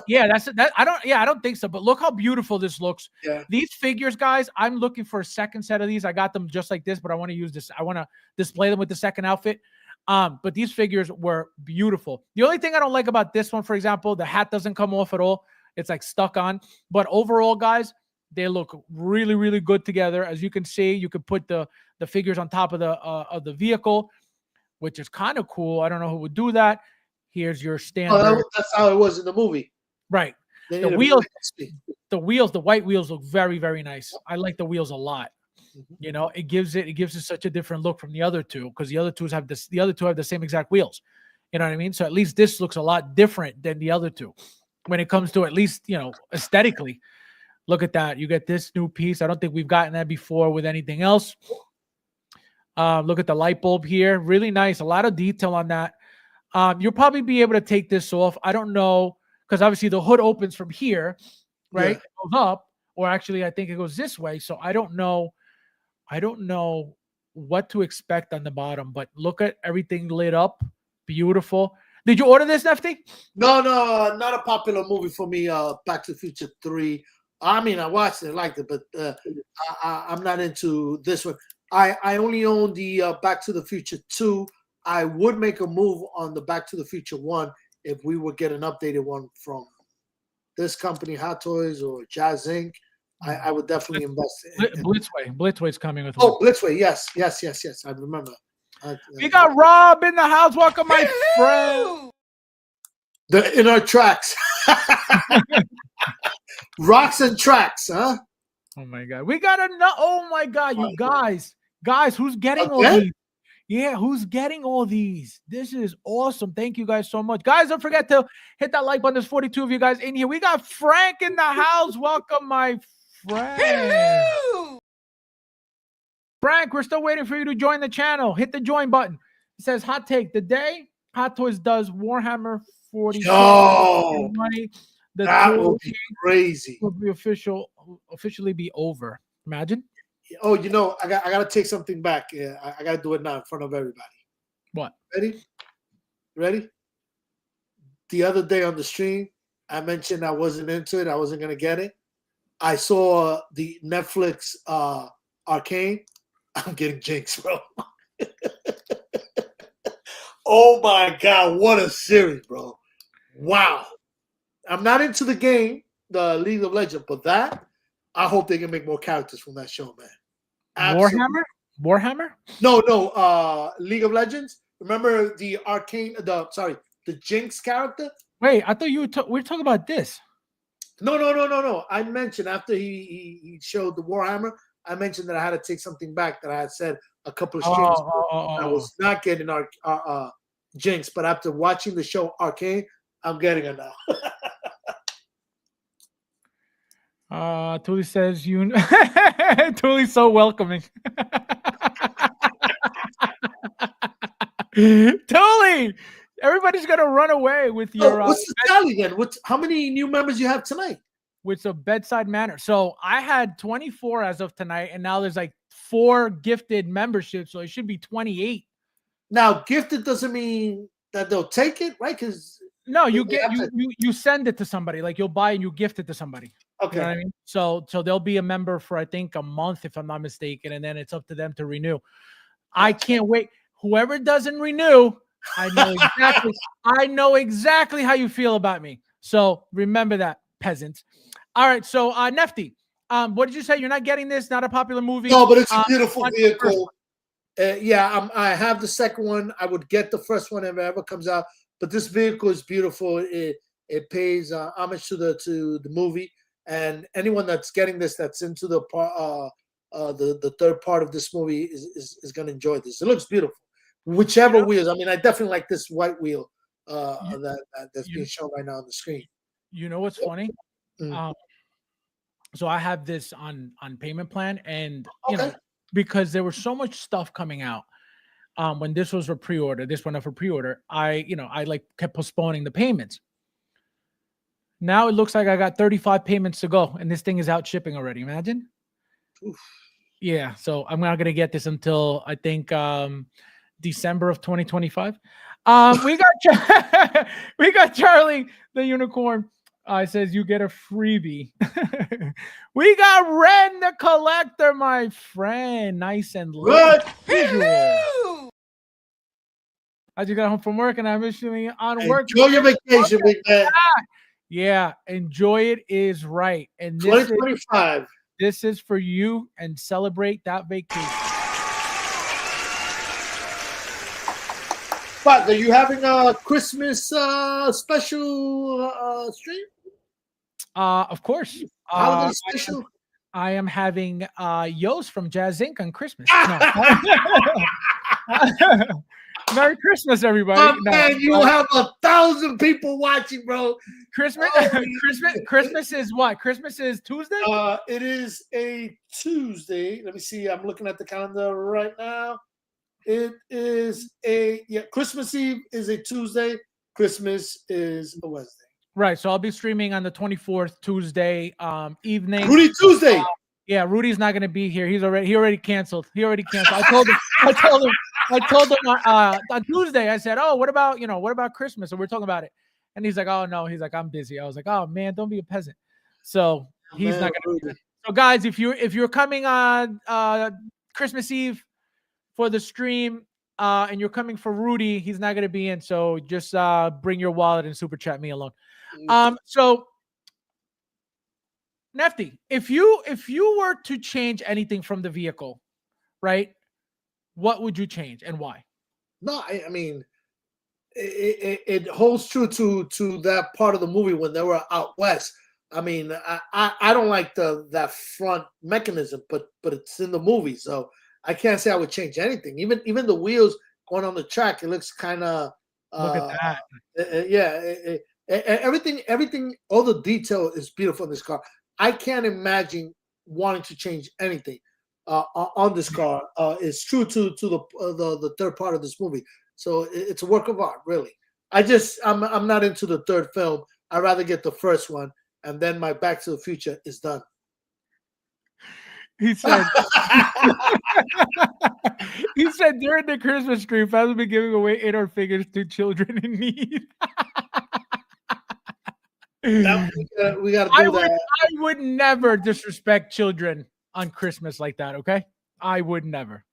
Yeah, I don't think so. But look how beautiful this looks. Yeah. These figures, guys, I'm looking for a second set of these. I got them just like this, but I want to use this. I want to display them with the second outfit. But these figures were beautiful. The only thing I don't like about this one, for example, the hat doesn't come off at all. It's like stuck on. But overall, guys, they look really, really good together. As you can see, you could put the figures on top of the vehicle, which is kind of cool. I don't know who would do that. Here's your standard. That's how it was in the movie. Right. The wheels, the white wheels look very, very nice. I like the wheels a lot. It gives it such a different look from the other two, because the other two have the same exact wheels. You know what I mean? So at least this looks a lot different than the other two when it comes to, at least, aesthetically. Look at that. You get this new piece. I don't think we've gotten that before with anything else. Look at the light bulb here. Really nice. A lot of detail on that. You'll probably be able to take this off. I don't know, because obviously the hood opens from here, right? Yeah. It goes up, or actually I think it goes this way. So I don't know what to expect on the bottom, but look at everything lit up. Beautiful. Did you order this, Nefty? No, not a popular movie for me. Back to the Future 3. I mean, I watched it, I liked it, but I'm not into this one. I only own the Back to the Future 2. I would make a move on the Back to the Future 1 if we would get an updated one from this company, Hot Toys or Jazz Inc. I would definitely invest in Blitzway. Blitzway's coming with Oh, Blitzway. Yes. I remember. We got Rob in the house. Welcome, my friend. The inner tracks. Rocks and tracks, huh? Oh my God. We got oh my God, you guys. Guys, who's getting all Okay. these? Yeah, who's getting all these? This is awesome. Thank you guys so much. Guys, don't forget to hit that like button. There's 42 of you guys in here. We got Frank in the house. Welcome, my friend. Frank, we're still waiting for you to join the channel. Hit the join button. It says hot take. The day Hot Toys does Warhammer 40 Yo, money, that would be crazy. Will be officially be over. Imagine. Oh, you know, I got to take something back. Yeah, I got to do it now in front of everybody. What? Ready? The other day on the stream, I mentioned I wasn't into it. I wasn't gonna get it. I saw the Netflix Arcane. I'm getting jinxed, bro. Oh my God, what a series, bro. Wow. I'm not into the game, the League of Legends, but that, I hope they can make more characters from that show, man. Absolutely. Warhammer? No, League of Legends. Remember the the Jinx character? Wait, I thought we were talking about this. No. I mentioned after he showed the Warhammer, I mentioned that I had to take something back that I had said a couple of streams ago. I was not getting our Jinx, but after watching the show Arcane, I'm getting it now. Tuli says Tuli's so welcoming. Tuli, everybody's gonna run away with your. What's the tally then? How many new members you have tonight? With a bedside manner. So I had 24 as of tonight, and now there's like 4 gifted memberships, so it should be 28. Now, gifted doesn't mean that they'll take it, right? Because no, you send it to somebody, like you'll buy and you gift it to somebody. Okay. You know what I mean? So they'll be a member for I think a month, if I'm not mistaken, and then it's up to them to renew. I can't wait. Whoever doesn't renew, I know exactly how you feel about me. So remember that, peasants. All right, so Nefty, what did you say? You're not getting this? Not a popular movie? No, but it's a beautiful vehicle. Yeah, I have the second one. I would get the first one if it ever comes out. But this vehicle is beautiful. It pays homage to the movie, and anyone that's getting this, that's into the third part of this movie, is going to enjoy this. It looks beautiful. Whichever wheels. I mean, I definitely like this white wheel that's being shown right now on the screen. You know what's funny? So I have this on payment plan, and you know, because there was so much stuff coming out when this was for pre-order, this went up for pre-order, I like kept postponing the payments. Now it looks like I got 35 payments to go, and this thing is out shipping already. Imagine. Oof. Yeah, so I'm not gonna get this until I think December of 2025. We got Charlie the Unicorn. Says you get a freebie. We got Ren the Collector, my friend. Nice and lit. Visual. I just got home from work and I'm issuing on work. Enjoy your vacation, big man. Yeah, enjoy it is right. And 2025. This is for you, and celebrate that vacation. But are you having a Christmas special stream? Of course. Holiday special? I am having Yost from Jazz Inc. on Christmas. No. Merry Christmas, everybody. Oh, man, you will have 1,000 people watching, bro. Christmas is what? Christmas is Tuesday? It is a Tuesday. Let me see. I'm looking at the calendar right now. It is Christmas Eve is a Tuesday. Christmas is a Wednesday. Right. So I'll be streaming on the 24th Tuesday evening. Rudy Tuesday. Yeah, Rudy's not going to be here. He already canceled. I told him I told him on Tuesday. I said, "Oh, what about Christmas?" And we're talking about it, and he's like, "Oh no," he's like, "I'm busy." I was like, "Oh man, don't be a peasant." So he's Man, not gonna. Rudy. So guys, if you're coming on Christmas Eve for the stream, and you're coming for Rudy, he's not gonna be in. So just bring your wallet and super chat me alone. So Nefty, if you were to change anything from the vehicle, right? What would you change and why? No, I mean, it holds true to that part of the movie when they were out west. I mean, I don't like that front mechanism, but it's in the movie, so I can't say I would change anything. Even the wheels going on the track, it looks kind of Look at that. yeah. Everything, all the detail is beautiful in this car. I can't imagine wanting to change anything on this car. It's true to the third part of this movie, so it's a work of art, really. I'm not into the third film. I'd rather get the first one, and then my Back to the Future is done. He said, he said during the Christmas stream, Fabs will be giving away 8 figures to children in need. We got to do that. I would never disrespect children on Christmas like that. Okay, I would never.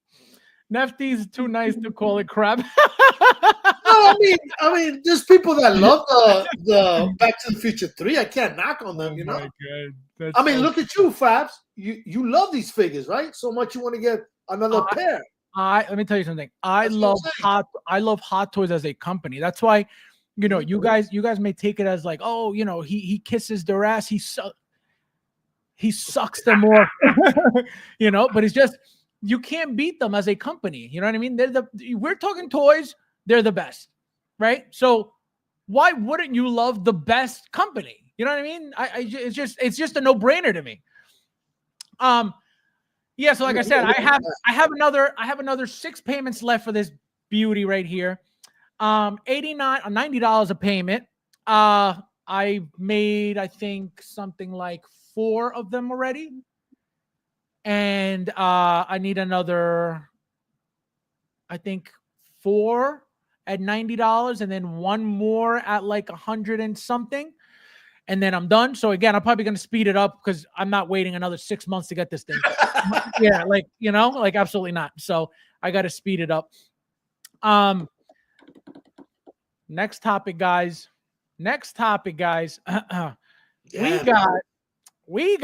Nefty's too nice to call it crap. No, I mean, there's people that love the Back to the Future 3. I can't knock on them, you know. My God. That's I mean, so look at you, Fabs. You love these figures, right? So much you want to get another pair. Let me tell you something. I That's what I'm love Hot Toys as a company. That's why, you guys may take it as like, oh, he kisses their ass. He sucks them off, but it's just, you can't beat them as a company. You know what I mean? We're talking toys. They're the best, right? So why wouldn't you love the best company? You know what I mean? It's just a no-brainer to me. Yeah. So like I said, I have another 6 payments left for this beauty right here. $90 a payment. I made, I think, something like 4 of them already. And I need another, I think, 4 at $90, and then 1 more at like 100 and something. And then I'm done. So again, I'm probably going to speed it up because I'm not waiting another 6 months to get this thing. Yeah, absolutely not. So I got to speed it up. Next topic, guys. Yeah. We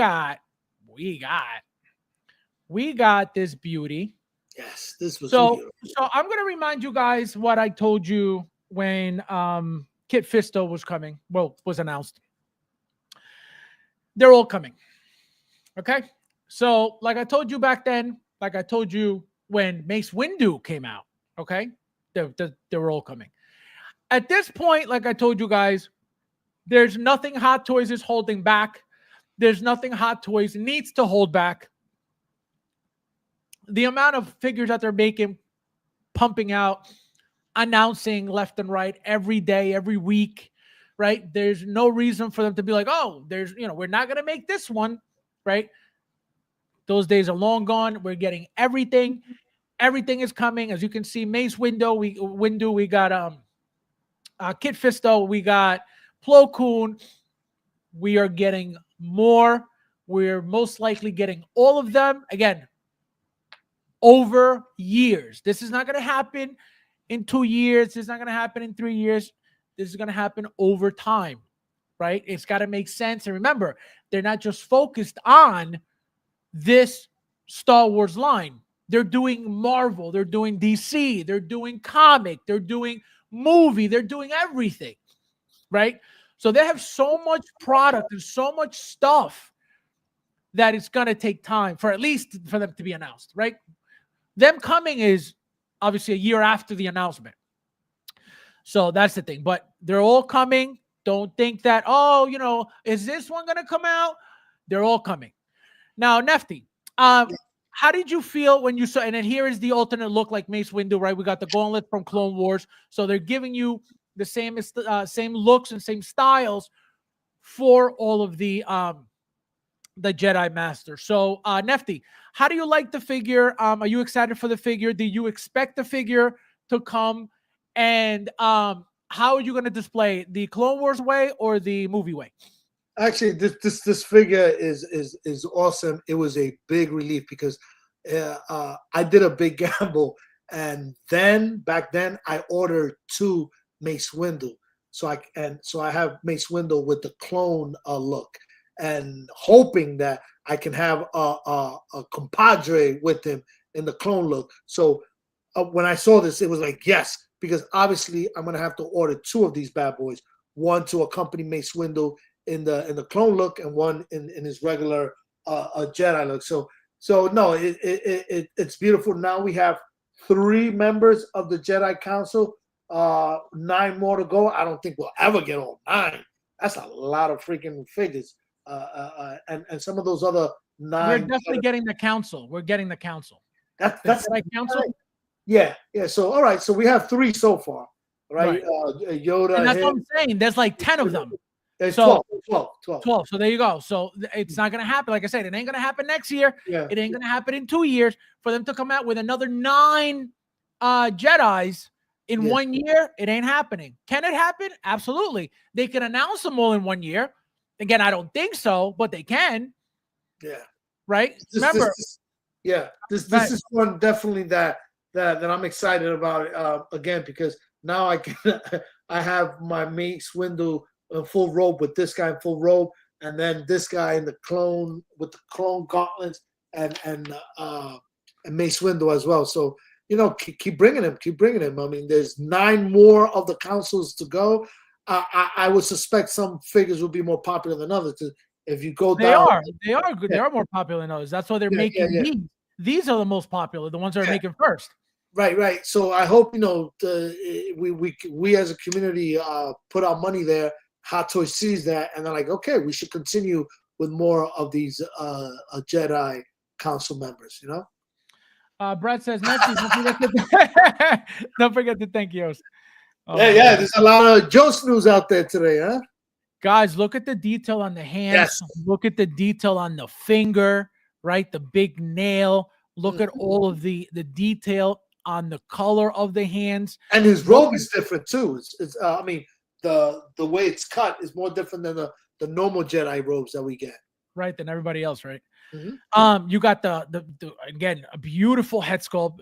got this beauty. Yes, this was So beautiful. so I'm gonna remind you guys what I told you when Kit Fisto was announced. They're all coming. Okay. So like I told you back then, like I told you when Mace Windu came out, okay, they were all coming. At this point, like I told you guys, there's nothing Hot Toys is holding back. There's nothing Hot Toys needs to hold back. The amount of figures that they're making, pumping out, announcing left and right every day, every week, right? There's no reason for them to be like, oh, we're not going to make this one, right? Those days are long gone. We're getting everything. Everything is coming. As you can see, Mace Windu, we got Kit Fisto, we got Plo Koon. We are getting more. We're most likely getting all of them. Again, over years. This is not going to happen in 2 years. This is not going to happen in 3 years. This is going to happen over time, right? It's got to make sense. And remember, they're not just focused on this Star Wars line. They're doing Marvel. They're doing DC. They're doing comic. They're doing movie. They're doing everything, right? So they have so much product and so much stuff that it's going to take time for at least for them to be announced, right? Them coming is obviously a year after the announcement. So that's the thing. But they're all coming. Don't think that, is this one going to come out? They're all coming. Now, Nefty, how did you feel when you saw, and then here is the alternate look like Mace Windu, right? We got the gauntlet from Clone Wars. So they're giving you the same looks and same styles for all of the the Jedi Master. So, Nefty, how do you like the figure? Are you excited for the figure? Do you expect the figure to come? And how are you going to display the Clone Wars way or the movie way? Actually, this figure is awesome. It was a big relief because I did a big gamble, and then back then I ordered 2 Mace Windu. So I have Mace Windu with the clone look, and hoping that I can have a compadre with him in the clone look. So when I saw this, it was like yes, because obviously I'm gonna have to order 2 of these bad boys, one to accompany Mace Windu in the clone look, and one in his regular Jedi look. So no, it's beautiful. Now we have 3 members of the Jedi Council. 9 more to go. I don't think we'll ever get all 9. That's a lot of freaking figures. And some of those other 9. We're definitely getting the council. We're getting the council. That's like council. Yeah. So all right. So we have 3 so far, right? Yoda. And that's what I'm saying. There's like 10 of them. It's So 12. So there you go. So it's not going to happen. Like I said, it ain't going to happen next year. Yeah. It ain't going to happen in 2 years for them to come out with another 9 Jedis in 1 year. It ain't happening. Can it happen? Absolutely. They can announce them all in 1 year. Again, I don't think so, but they can. Yeah. Right. Remember. This is one definitely that I'm excited about again, because now I have my Mace Windu in full robe with this guy in full robe, and then this guy in the clone with the clone gauntlets and Mace Windu as well. So keep bringing him. I mean, there's 9 more of the councils to go. I would suspect some figures will be more popular than others. If you go down, they are good. They are more popular than others. That's why they're making these. These are the most popular, the ones that are making first. Right. So I hope we as a community put our money there. Hot Toys sees that, and they're like, okay, we should continue with more of these Jedi Council members. Brad says, Nancy, don't forget to thank Yost. Yeah. There's a lot of Jost news out there today, huh? Guys, look at the detail on the hands. Yes. Look at the detail on the finger, right? The big nail. Look at all of the detail on the color of the hands. And his robe is different too. I mean, the way it's cut is more different than the normal Jedi robes that we get. Right, than everybody else, right? Mm-hmm. You got the again, a beautiful head sculpt,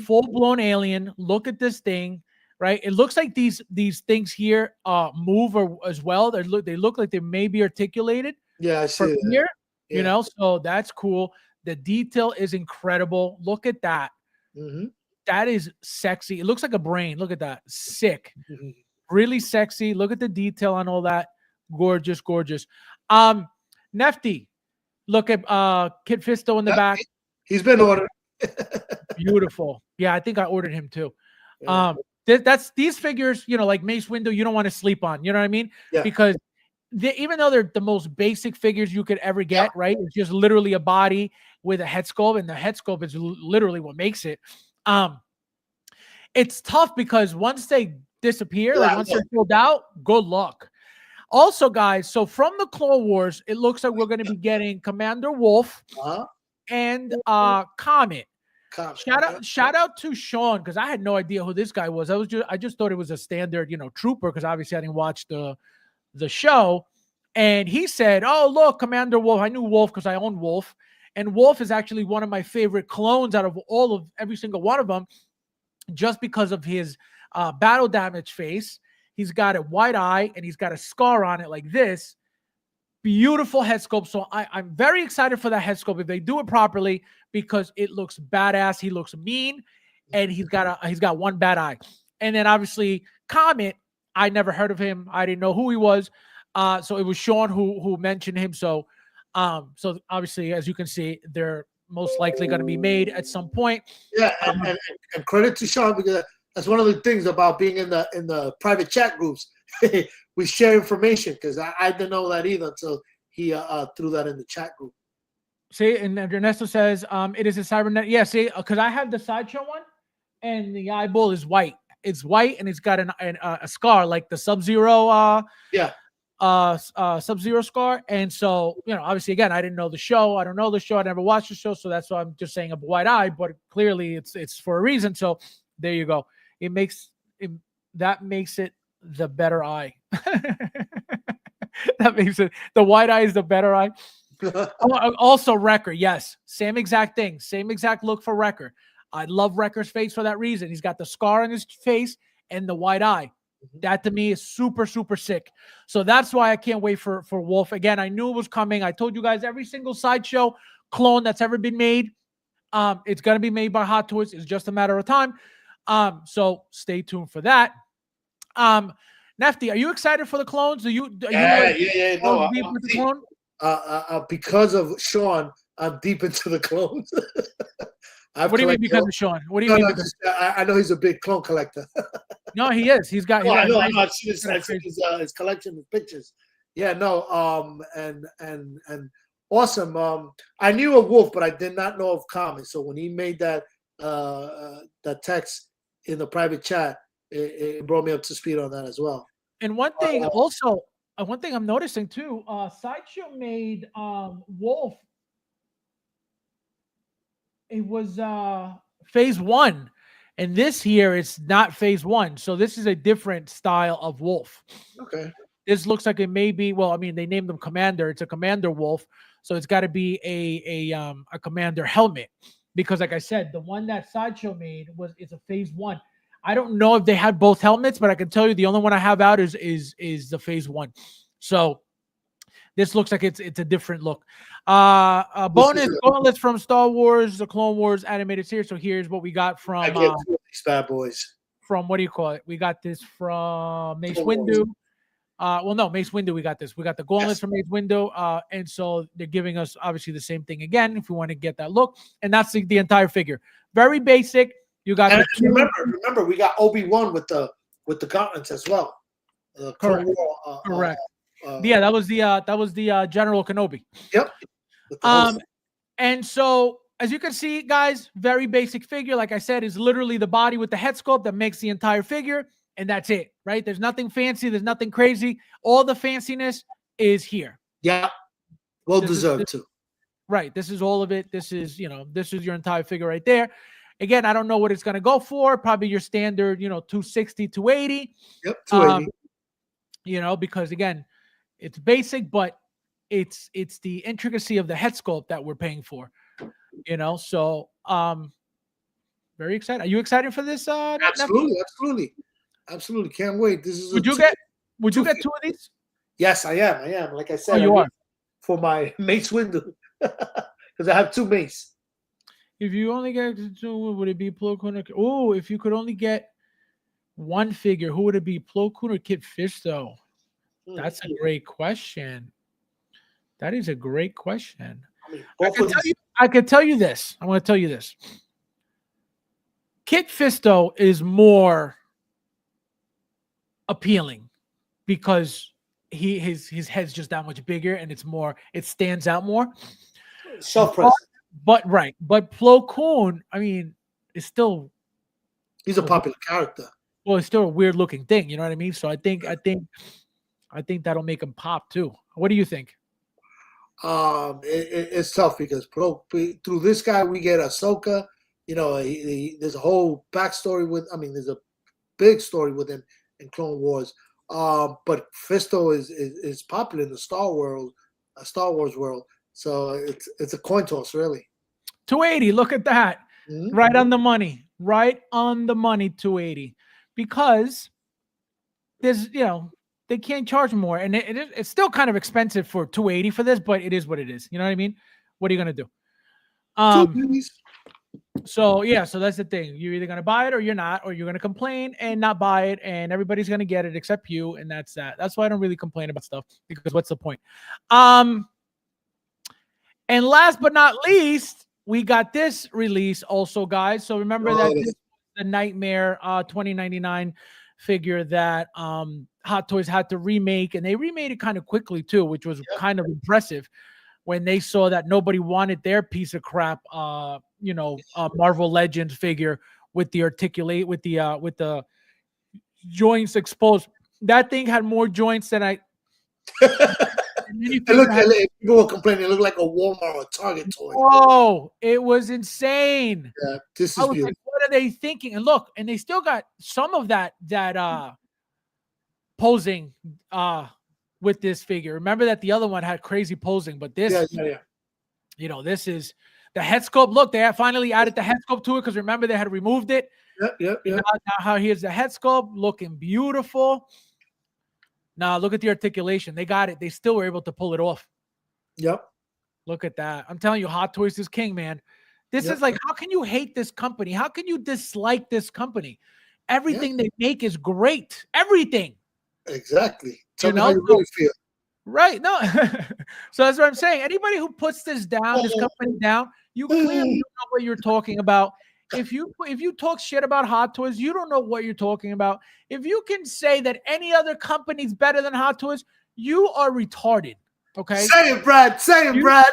full-blown alien. Look at this thing, right? It looks like these things here move as well. They look like they may be articulated. Yeah, I see that. Here, Yeah. so that's cool. The detail is incredible. Look at that. Mm-hmm. That is sexy. It looks like a brain. Look at that. Sick. Mm-hmm. Really sexy. Look at the detail on all that. Gorgeous. Nefty, look at Kid Fisto in the back. He's been ordered. Beautiful. Yeah, I think I ordered him too. Yeah. That's these figures, like Mace Windu, you don't want to sleep on. You know what I mean? Yeah. Because even though they're the most basic figures you could ever get, right? It's just literally a body with a head sculpt, and the head sculpt is literally what makes it. It's tough because once they disappear, once they're filled out, good luck. Also, guys, so from the Clone Wars, it looks like we're going to be getting Commander Wolf and Comet. Shout out to Sean, because I had no idea who this guy was. I just thought it was a standard, trooper, because obviously I didn't watch the show. And he said, "Oh, look, Commander Wolf." I knew Wolf because I own Wolf, and Wolf is actually one of my favorite clones out of every single one of them, just because of his battle damage face. He's got a white eye and he's got a scar on it like this. Beautiful head sculpt. So I'm very excited for that head sculpt if they do it properly, because it looks badass. He looks mean, and he's got one bad eye. And then obviously Comet, I never heard of him. I didn't know who he was. So it was Sean who mentioned him. So obviously, as you can see, they're most likely going to be made at some point. Yeah, and credit to Sean, because that's one of the things about being in the private chat groups. We share information, because I didn't know that either until he threw that in the chat group. See, and Ernesto says it is a cybernetic. Yeah, see, because I have the sideshow one, and the eyeball is white. It's white, and it's got a scar like the Sub-Zero. Yeah. Sub-Zero scar. And so, obviously, again, I didn't know the show. I don't know the show. I never watched the show. So that's why I'm just saying a white eye, but clearly it's for a reason. So there you go. That makes it the better eye. That makes it the white eye is the better eye. Also, Wrecker, yes, same exact thing, same exact look for Wrecker. I love Wrecker's face for that reason. He's got the scar on his face and the white eye. That to me is super, super sick. So that's why I can't wait for Wolf. Again, I knew it was coming. I told you guys every single Sideshow clone that's ever been made, it's gonna be made by Hot Toys. It's just a matter of time. So stay tuned for that. Nefty, are you excited for the clones? Yeah. No, deep with the clone? Because of Sean, I'm deep into the clones. What do you mean because of Sean? What do you mean? I know he's a big clone collector. No, he is. He's got. I know. I see his collection of pictures. Yeah, no. And awesome. I knew of Wolf, but I did not know of comics. So when he made that text in the private chat, it brought me up to speed on that as well. And one thing also, one thing I'm noticing too, Sideshow made Wolf. It was phase 1, and this here is not phase 1. So this is a different style of Wolf. Okay. This looks like it may be. Well, I mean, they named him Commander. It's a Commander Wolf, so it's got to be a Commander helmet, because, like I said, the one that Sideshow made is a phase 1. I don't know if they had both helmets, but I can tell you the only one I have out is the phase 1. So this looks like it's a different look. Bonus gauntlets from Star Wars, the Clone Wars animated series. So here's what we got from I get two of these bad boys. From what do you call it? We got this from Mace Windu. No, Mace Windu. We got this. We got the gauntlets from Mace Windu. And so they're giving us obviously the same thing again if we want to get that look. And that's the entire figure. Very basic. You got. And remember, we got Obi-Wan with the gauntlets as well. Correct. Correct. Yeah, that was the General Kenobi. Yep. And so as you can see, guys, very basic figure. Like I said, is literally the body with the head sculpt that makes the entire figure, and that's it, right? There's nothing fancy. There's nothing crazy. All the fanciness is here. Yeah, well deserved too. Right. This is all of it. This is your entire figure right there. Again, I don't know what it's going to go for. Probably your standard, 260, 280. Yep, 280. Because again, it's basic, but it's the intricacy of the head sculpt that we're paying for. So very excited. Are you excited for this? Absolutely. Can't wait. This is. Would you get 2 of these? Yes, I am. Like I said, you are for my Mace Windu because I have 2 Mace. If you only get 2, would it be Plo Koon? Oh, if you could only get 1 figure, who would it be? Plo Koon or Kit Fisto? That's a great question. That is a great question. I can tell you this. I want to tell you this. Kit Fisto is more appealing because his head's just that much bigger and it stands out more. Self-present. But Plo Koon, I mean, is still he's a popular character. Well, it's still a weird looking thing, you know what I mean? So I think that'll make him pop too. What do you think? It's tough because through this guy we get Ahsoka. There's a whole backstory there's a big story with him in Clone Wars. But Fisto is popular in the Star Wars world. So it's a coin toss, really. 280. Look at that. Mm-hmm. Right on the money. Right on the money. 280. Because there's they can't charge more, and it's still kind of expensive for 280 for this, but it is what it is. You know what I mean? What are you gonna do? So that's the thing. You're either gonna buy it or you're not, or you're gonna complain and not buy it, and everybody's gonna get it except you, and that's that. That's why I don't really complain about stuff, because what's the point? And last but not least, we got this release also, guys. So remember that this is the Nightmare 2099 figure that Hot Toys had to remake, and they remade it kind of quickly too, which was kind of impressive when they saw that nobody wanted their piece of crap Marvel Legends figure with the with the joints exposed. That thing had more joints than And then you It looked, figure out- people were complaining. It looked like a Walmart or a Target toy. oh, it was insane. Yeah, this I is was beautiful. like, what are they thinking? And look, and they still got some of that posing with this figure. Remember that the other one had crazy posing, but this, Yeah. you know, this is the head sculpt. Look, they have finally added the head sculpt to it because remember they had removed it. Yep. Now how here's the head sculpt looking beautiful. Now look at the articulation. They got it. They still were able to pull it off. Yep. Look at that. I'm telling you, Hot Toys is king, man. This Yep. is like, how can you hate this company? How can you dislike this company? Everything they make is great. Everything. Exactly. Tell You me how know? you really feel. Right. No. So that's what I'm saying. Anybody who puts this down, this company down, you clearly don't know what you're talking about. If you talk shit about Hot Toys, you don't know what you're talking about. If you can say that any other company's better than Hot Toys, you are retarded. Okay. Say it, Brad. Say it, Brad.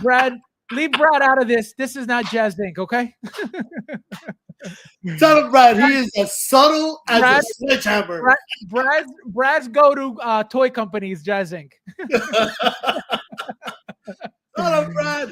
Brad, leave Brad out of this. This is not Jazz Inc. Okay. Tell him, Brad. He is as subtle as Brad- a sledgehammer. Brad's go-to toy companies, Jazz Inc. Tell him, Brad.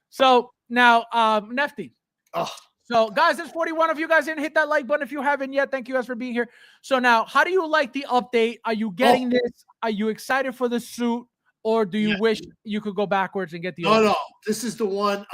So now, Nefty. Oh. So, guys, there's 41 of you guys didn't hit that like button if you haven't yet. Thank you guys for being here. So now, how do you like the update? Are you getting this? Are you excited for the suit, or do you wish you could go backwards and get the? No. This is the one.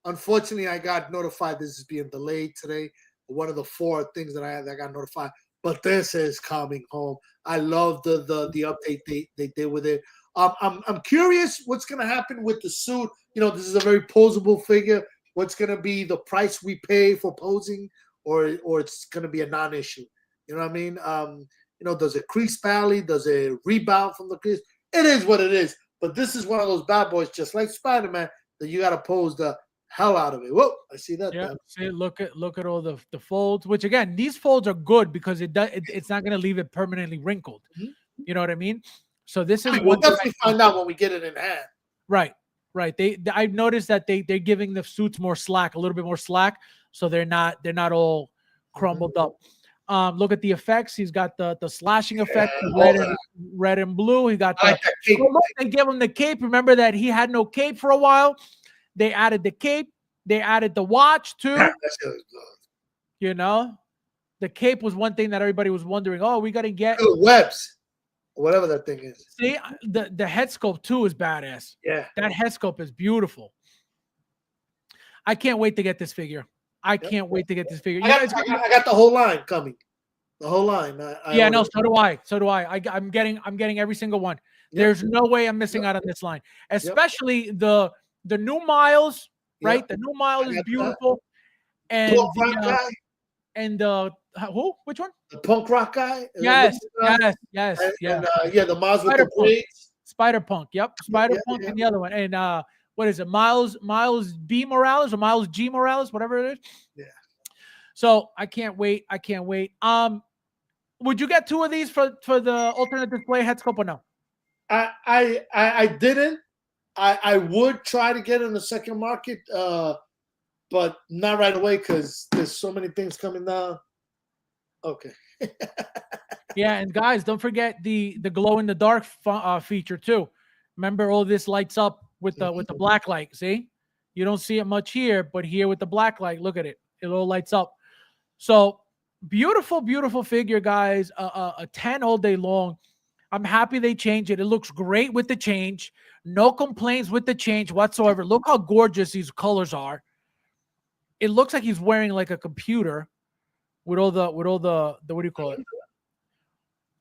Unfortunately, I got notified this is being delayed today. One of the 4 things that I got notified. But this is coming home. I love the update they did with it. I'm curious what's gonna happen with the suit. You know, this is a very posable figure. What's gonna be the price we pay for posing, or it's gonna be a non-issue? You know what I mean? You know, does it crease badly? Does it rebound from the crease? It is what it is. But this is one of those bad boys, just like Spider-Man, that you gotta pose the hell out of it. Whoa, I see that. Yeah, see, look at all the folds. Which again, these folds are good because it's not gonna leave it permanently wrinkled. Mhm. You know what I mean? So this is We'll definitely find out when we get it in hand. Right. I've noticed that they're giving the suits more slack, a little bit more slack, so they're not all crumbled up. Look at the effects. He's got the slashing effect, red and blue. He got the look, they give him the cape. Remember that he had no cape for a while. They added the cape. They added the watch too. You know, the cape was one thing that everybody was wondering. Oh, we got to get webs. Whatever that thing is. See, the head sculpt too is badass. Yeah. That head sculpt is beautiful. I can't wait to get this figure. I can't wait to get this figure. I got the whole line coming. The whole line. No, so do I. I'm getting every single one. Yep. There's no way I'm missing out on this line. Especially the new Miles, right? The new Miles is beautiful. And who? Which one? The punk rock guy. Yes. And, the Miles with the braids. Spider Punk. Yep. Spider Punk and the other one. And what is it? Miles B Morales or Miles G Morales, whatever it is. Yeah. So I can't wait. Would you get 2 of these for the alternate display head sculpt or no? I didn't. I would try to get in the second market, but not right away because there's so many things coming down. Okay. Yeah, and guys, don't forget the glow in the dark feature too. Remember, all this lights up with the black light. See, you don't see it much here, but here with the black light, look at it. It all lights up. So beautiful figure, guys. A 10 all day long. I'm happy they changed it. It looks great with the change. No complaints with the change whatsoever. Look how gorgeous these colors are. It looks like he's wearing like a computer with all the what do you call it?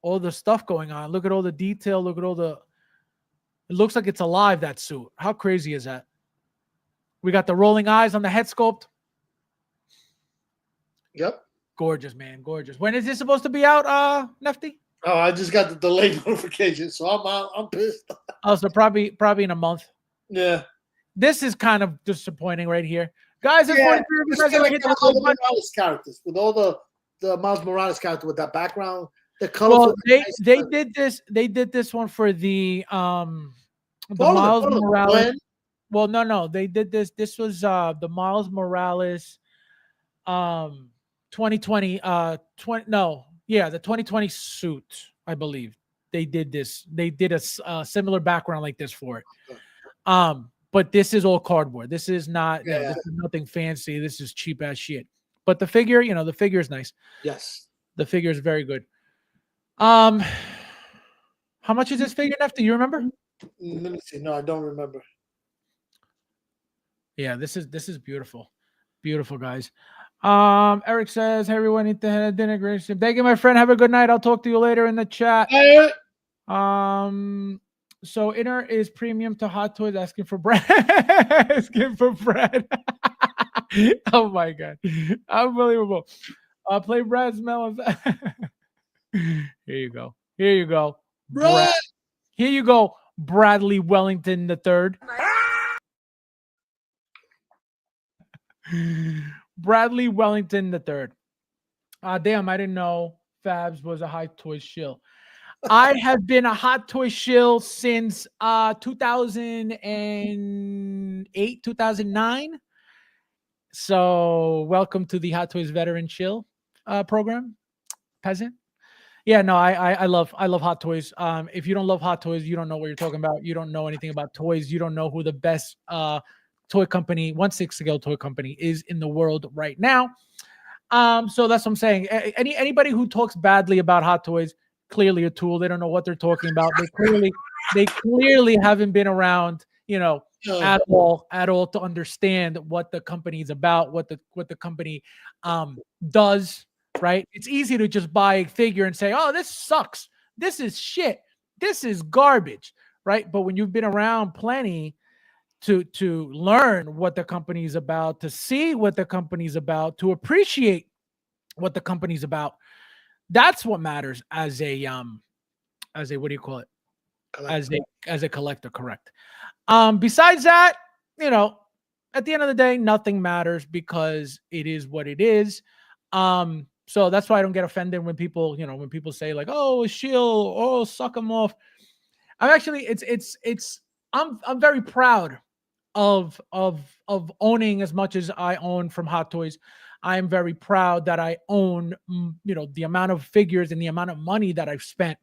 All the stuff going on. Look at all the detail. Look at all the. It looks like it's alive, that suit. How crazy is that? We got the rolling eyes on the head sculpt. Yep. Gorgeous, man. Gorgeous. When is this supposed to be out, Nefty? Oh, I just got the delayed notification, so I'm pissed. Oh, so probably in a month. Yeah. This is kind of disappointing right here. Guys, with all the Morales characters, with all the Miles Morales character with that background, the colorful. Well, they did this. They did this one for the Miles Morales. Well, no. They did this. This was the Miles Morales 2020 the 2020 suit, I believe. they did this. They did a similar background like this for it. But this is all cardboard. This is not, this is nothing fancy. This is cheap ass shit. But the figure, the figure is nice. Yes. The figure is very good. How much is this figure, Nef? Do you remember? Let me see. No, I don't remember. Yeah, this is beautiful. Beautiful, guys. Eric says, hey everyone, eat the head of dinner. Great. Thank you, my friend. Have a good night. I'll talk to you later in the chat. So Inner is premium to Hot Toys, asking for bread. Asking for bread. Oh my god. Unbelievable. Play Brad's melons. Here you go. Here you go. Brad. Here you go. Bradley Wellington III. Bradley Wellington III. Damn, I didn't know Fabs was a Hot Toys shill. I have been a Hot Toy shill since 2008, 2009. So welcome to the Hot Toys Veteran Shill program, peasant. Yeah, no, I love Hot Toys. If you don't love Hot Toys, you don't know what you're talking about. You don't know anything about toys. You don't know who the best toy company, 1/6 scale toy company is in the world right now. So that's what I'm saying. Anybody who talks badly about Hot Toys, clearly a tool. They don't know what they're talking about. They clearly haven't been around, at all to understand what the company is about, what the company does. Right? It's easy to just buy a figure and say, "Oh, this sucks. This is shit. This is garbage." Right? But when you've been around plenty to learn what the company's about, to see what the company's about, to appreciate what the company's about, that's what matters as a what do you call it? Collector. As a collector, correct. Besides that, at the end of the day, nothing matters because it is what it is. So that's why I don't get offended when people, when people say like, "Oh, a shill, oh, suck them off." I'm actually, I'm very proud of owning as much as I own from Hot Toys. I am very proud that I own, the amount of figures and the amount of money that I've spent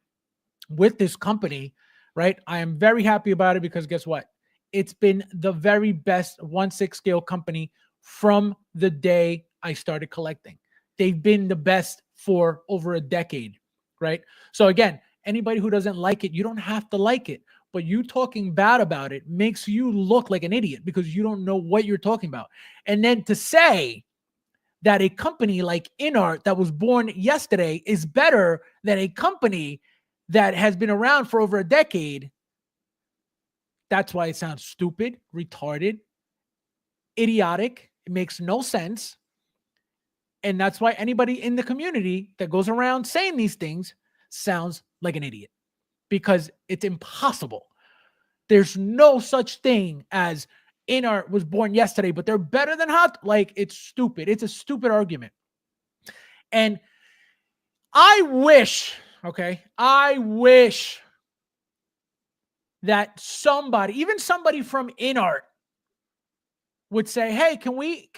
with this company, right? I am very happy about it because guess what? It's been the very best 1/6 scale company from the day I started collecting. They've been the best for over a decade, right? So again, anybody who doesn't like it, you don't have to like it, but you talking bad about it makes you look like an idiot because you don't know what you're talking about. And then to say that a company like InArt that was born yesterday is better than a company that has been around for over a decade, that's why it sounds stupid, retarded, idiotic. It makes no sense. And that's why anybody in the community that goes around saying these things sounds like an idiot because it's impossible. There's no such thing as InArt was born yesterday, but they're better than Hot. Like, it's stupid. It's a stupid argument. And I wish that somebody, even somebody from InArt, would say, "Hey, can we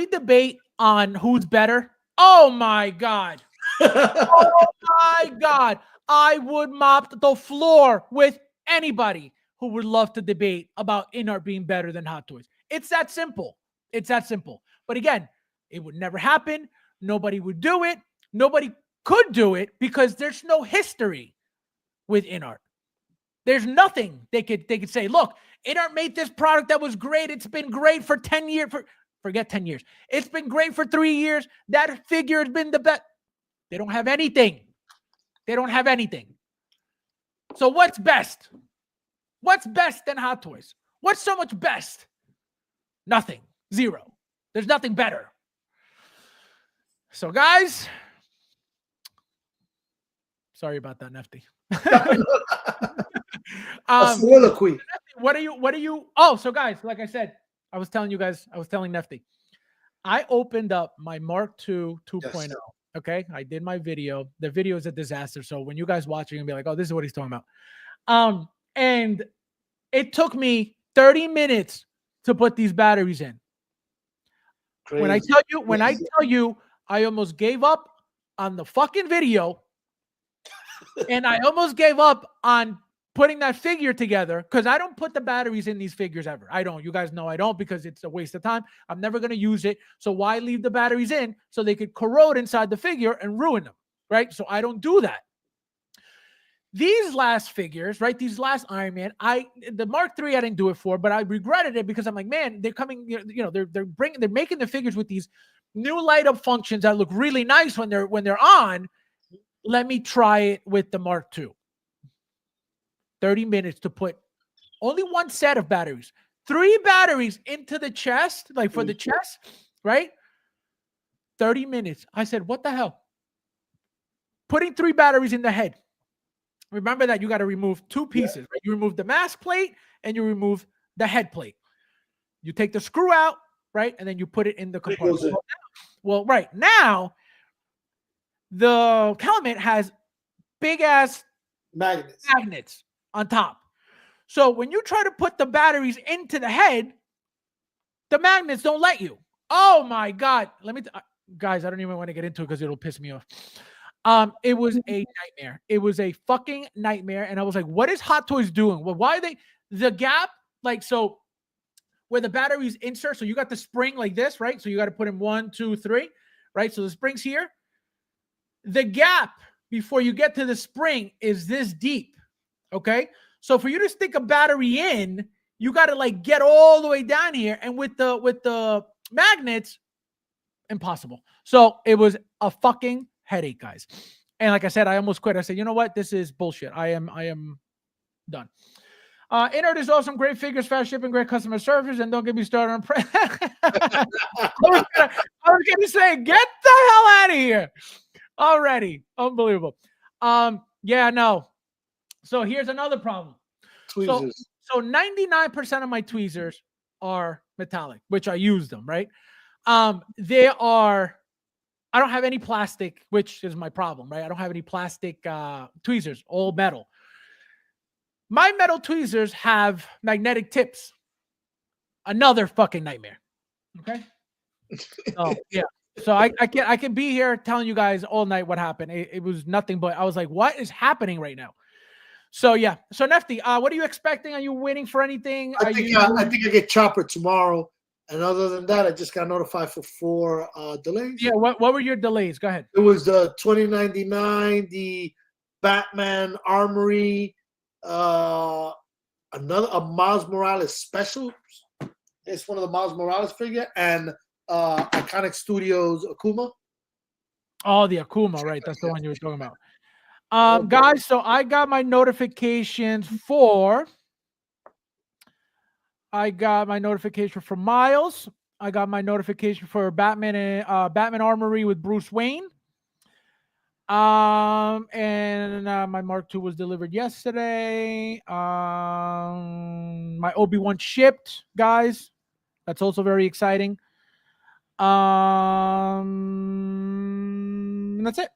debate on who's better?" Oh my God. Oh my God. I would mop the floor with anybody who would love to debate about InArt being better than Hot Toys. It's that simple. It's that simple. But again, it would never happen. Nobody would do it. Nobody could do it because there's no history with InArt. There's nothing they could say, "Look, InArt made this product that was great. It's been great for 10 years." Forget 10 years. It's been great for 3 years. That figure has been the best. They don't have anything. They don't have anything. So what's best? What's best than Hot Toys? What's so much best? Nothing. Zero. There's nothing better. So guys, sorry about that, Nefty. A soliloquy. What are you? Oh, so guys, like I said, I was telling Nefty, I opened up my Mark II 2.0. Yes. Okay, I did my video. The video is a disaster. So when you guys watch, you're gonna be like, "Oh, this is what he's talking about." And it took me 30 minutes to put these batteries in. Crazy. When I tell you, I almost gave up on the fucking video And I almost gave up on putting that figure together because I don't put the batteries in these figures ever. I don't. You guys know I don't because it's a waste of time. I'm never going to use it. So why leave the batteries in so they could corrode inside the figure and ruin them, right? So I don't do that. These last figures, right? These last Iron Man, the Mark III I didn't do it for, but I regretted it because I'm like, man, they're coming, they're making the figures with these new light up functions that look really nice when they're on. Let me try it with the Mark II. 30 minutes to put only one set of batteries, 3 batteries into the chest, like for the chest, right? 30 minutes. I said, what the hell? Putting 3 batteries in the head. Remember that you got to remove 2 pieces. Yeah. Right? You remove the mask plate and you remove the head plate. You take the screw out, right? And then you put it in the compartment. Well, right now, the helmet has big ass magnets on top. So when you try to put the batteries into the head, the magnets don't let you. Oh my God. Guys, I don't even want to get into it because it'll piss me off. It was a nightmare. It was a fucking nightmare. And I was like, what is Hot Toys doing? Well, why are the gap, like, so where the batteries insert, so you got the spring like this, right? So you got to put in 1, 2, 3, right? So the spring's here. The gap before you get to the spring is this deep, okay? So for you to stick a battery in, you got to like get all the way down here. And with the magnets, impossible. So it was a fucking headache, guys. And like I said, I almost quit. I said, you know what? This is bullshit. I am done. Inert is awesome. Great figures, fast shipping, great customer service, and don't get me started on I was gonna say, get the hell out of here already. Unbelievable. Yeah, no. So here's another problem. Tweezers. So 99% of my tweezers are metallic, which I use them, right? I don't have any plastic, which is my problem, right? I don't have any plastic tweezers, all metal. My metal tweezers have magnetic tips. Another fucking nightmare. Okay. So yeah. So I can be here telling you guys all night what happened. It was nothing but I was like, what is happening right now? So yeah. So Nefty, what are you expecting? Are you waiting for anything? I think I get Chopper tomorrow. And other than that, I just got notified for 4 delays. Yeah. What were your delays? Go ahead. It was the 2099, the Batman Armory, a Miles Morales special. It's one of the Miles Morales figure, and Iconic Studios Akuma. Oh, the Akuma, right? That's the one you were talking about. Guys, so I got my notifications for. I got my notification for Miles. I got my notification for Batman and Batman Armory with Bruce Wayne. And my Mark II was delivered yesterday. My Obi-Wan shipped, guys. That's also very exciting. And that's it.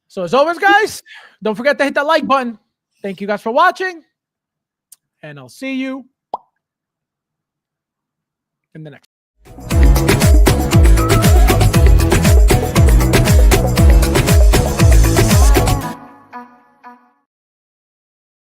So as always, guys, don't forget to hit that like button. Thank you guys for watching. And I'll see you in the next.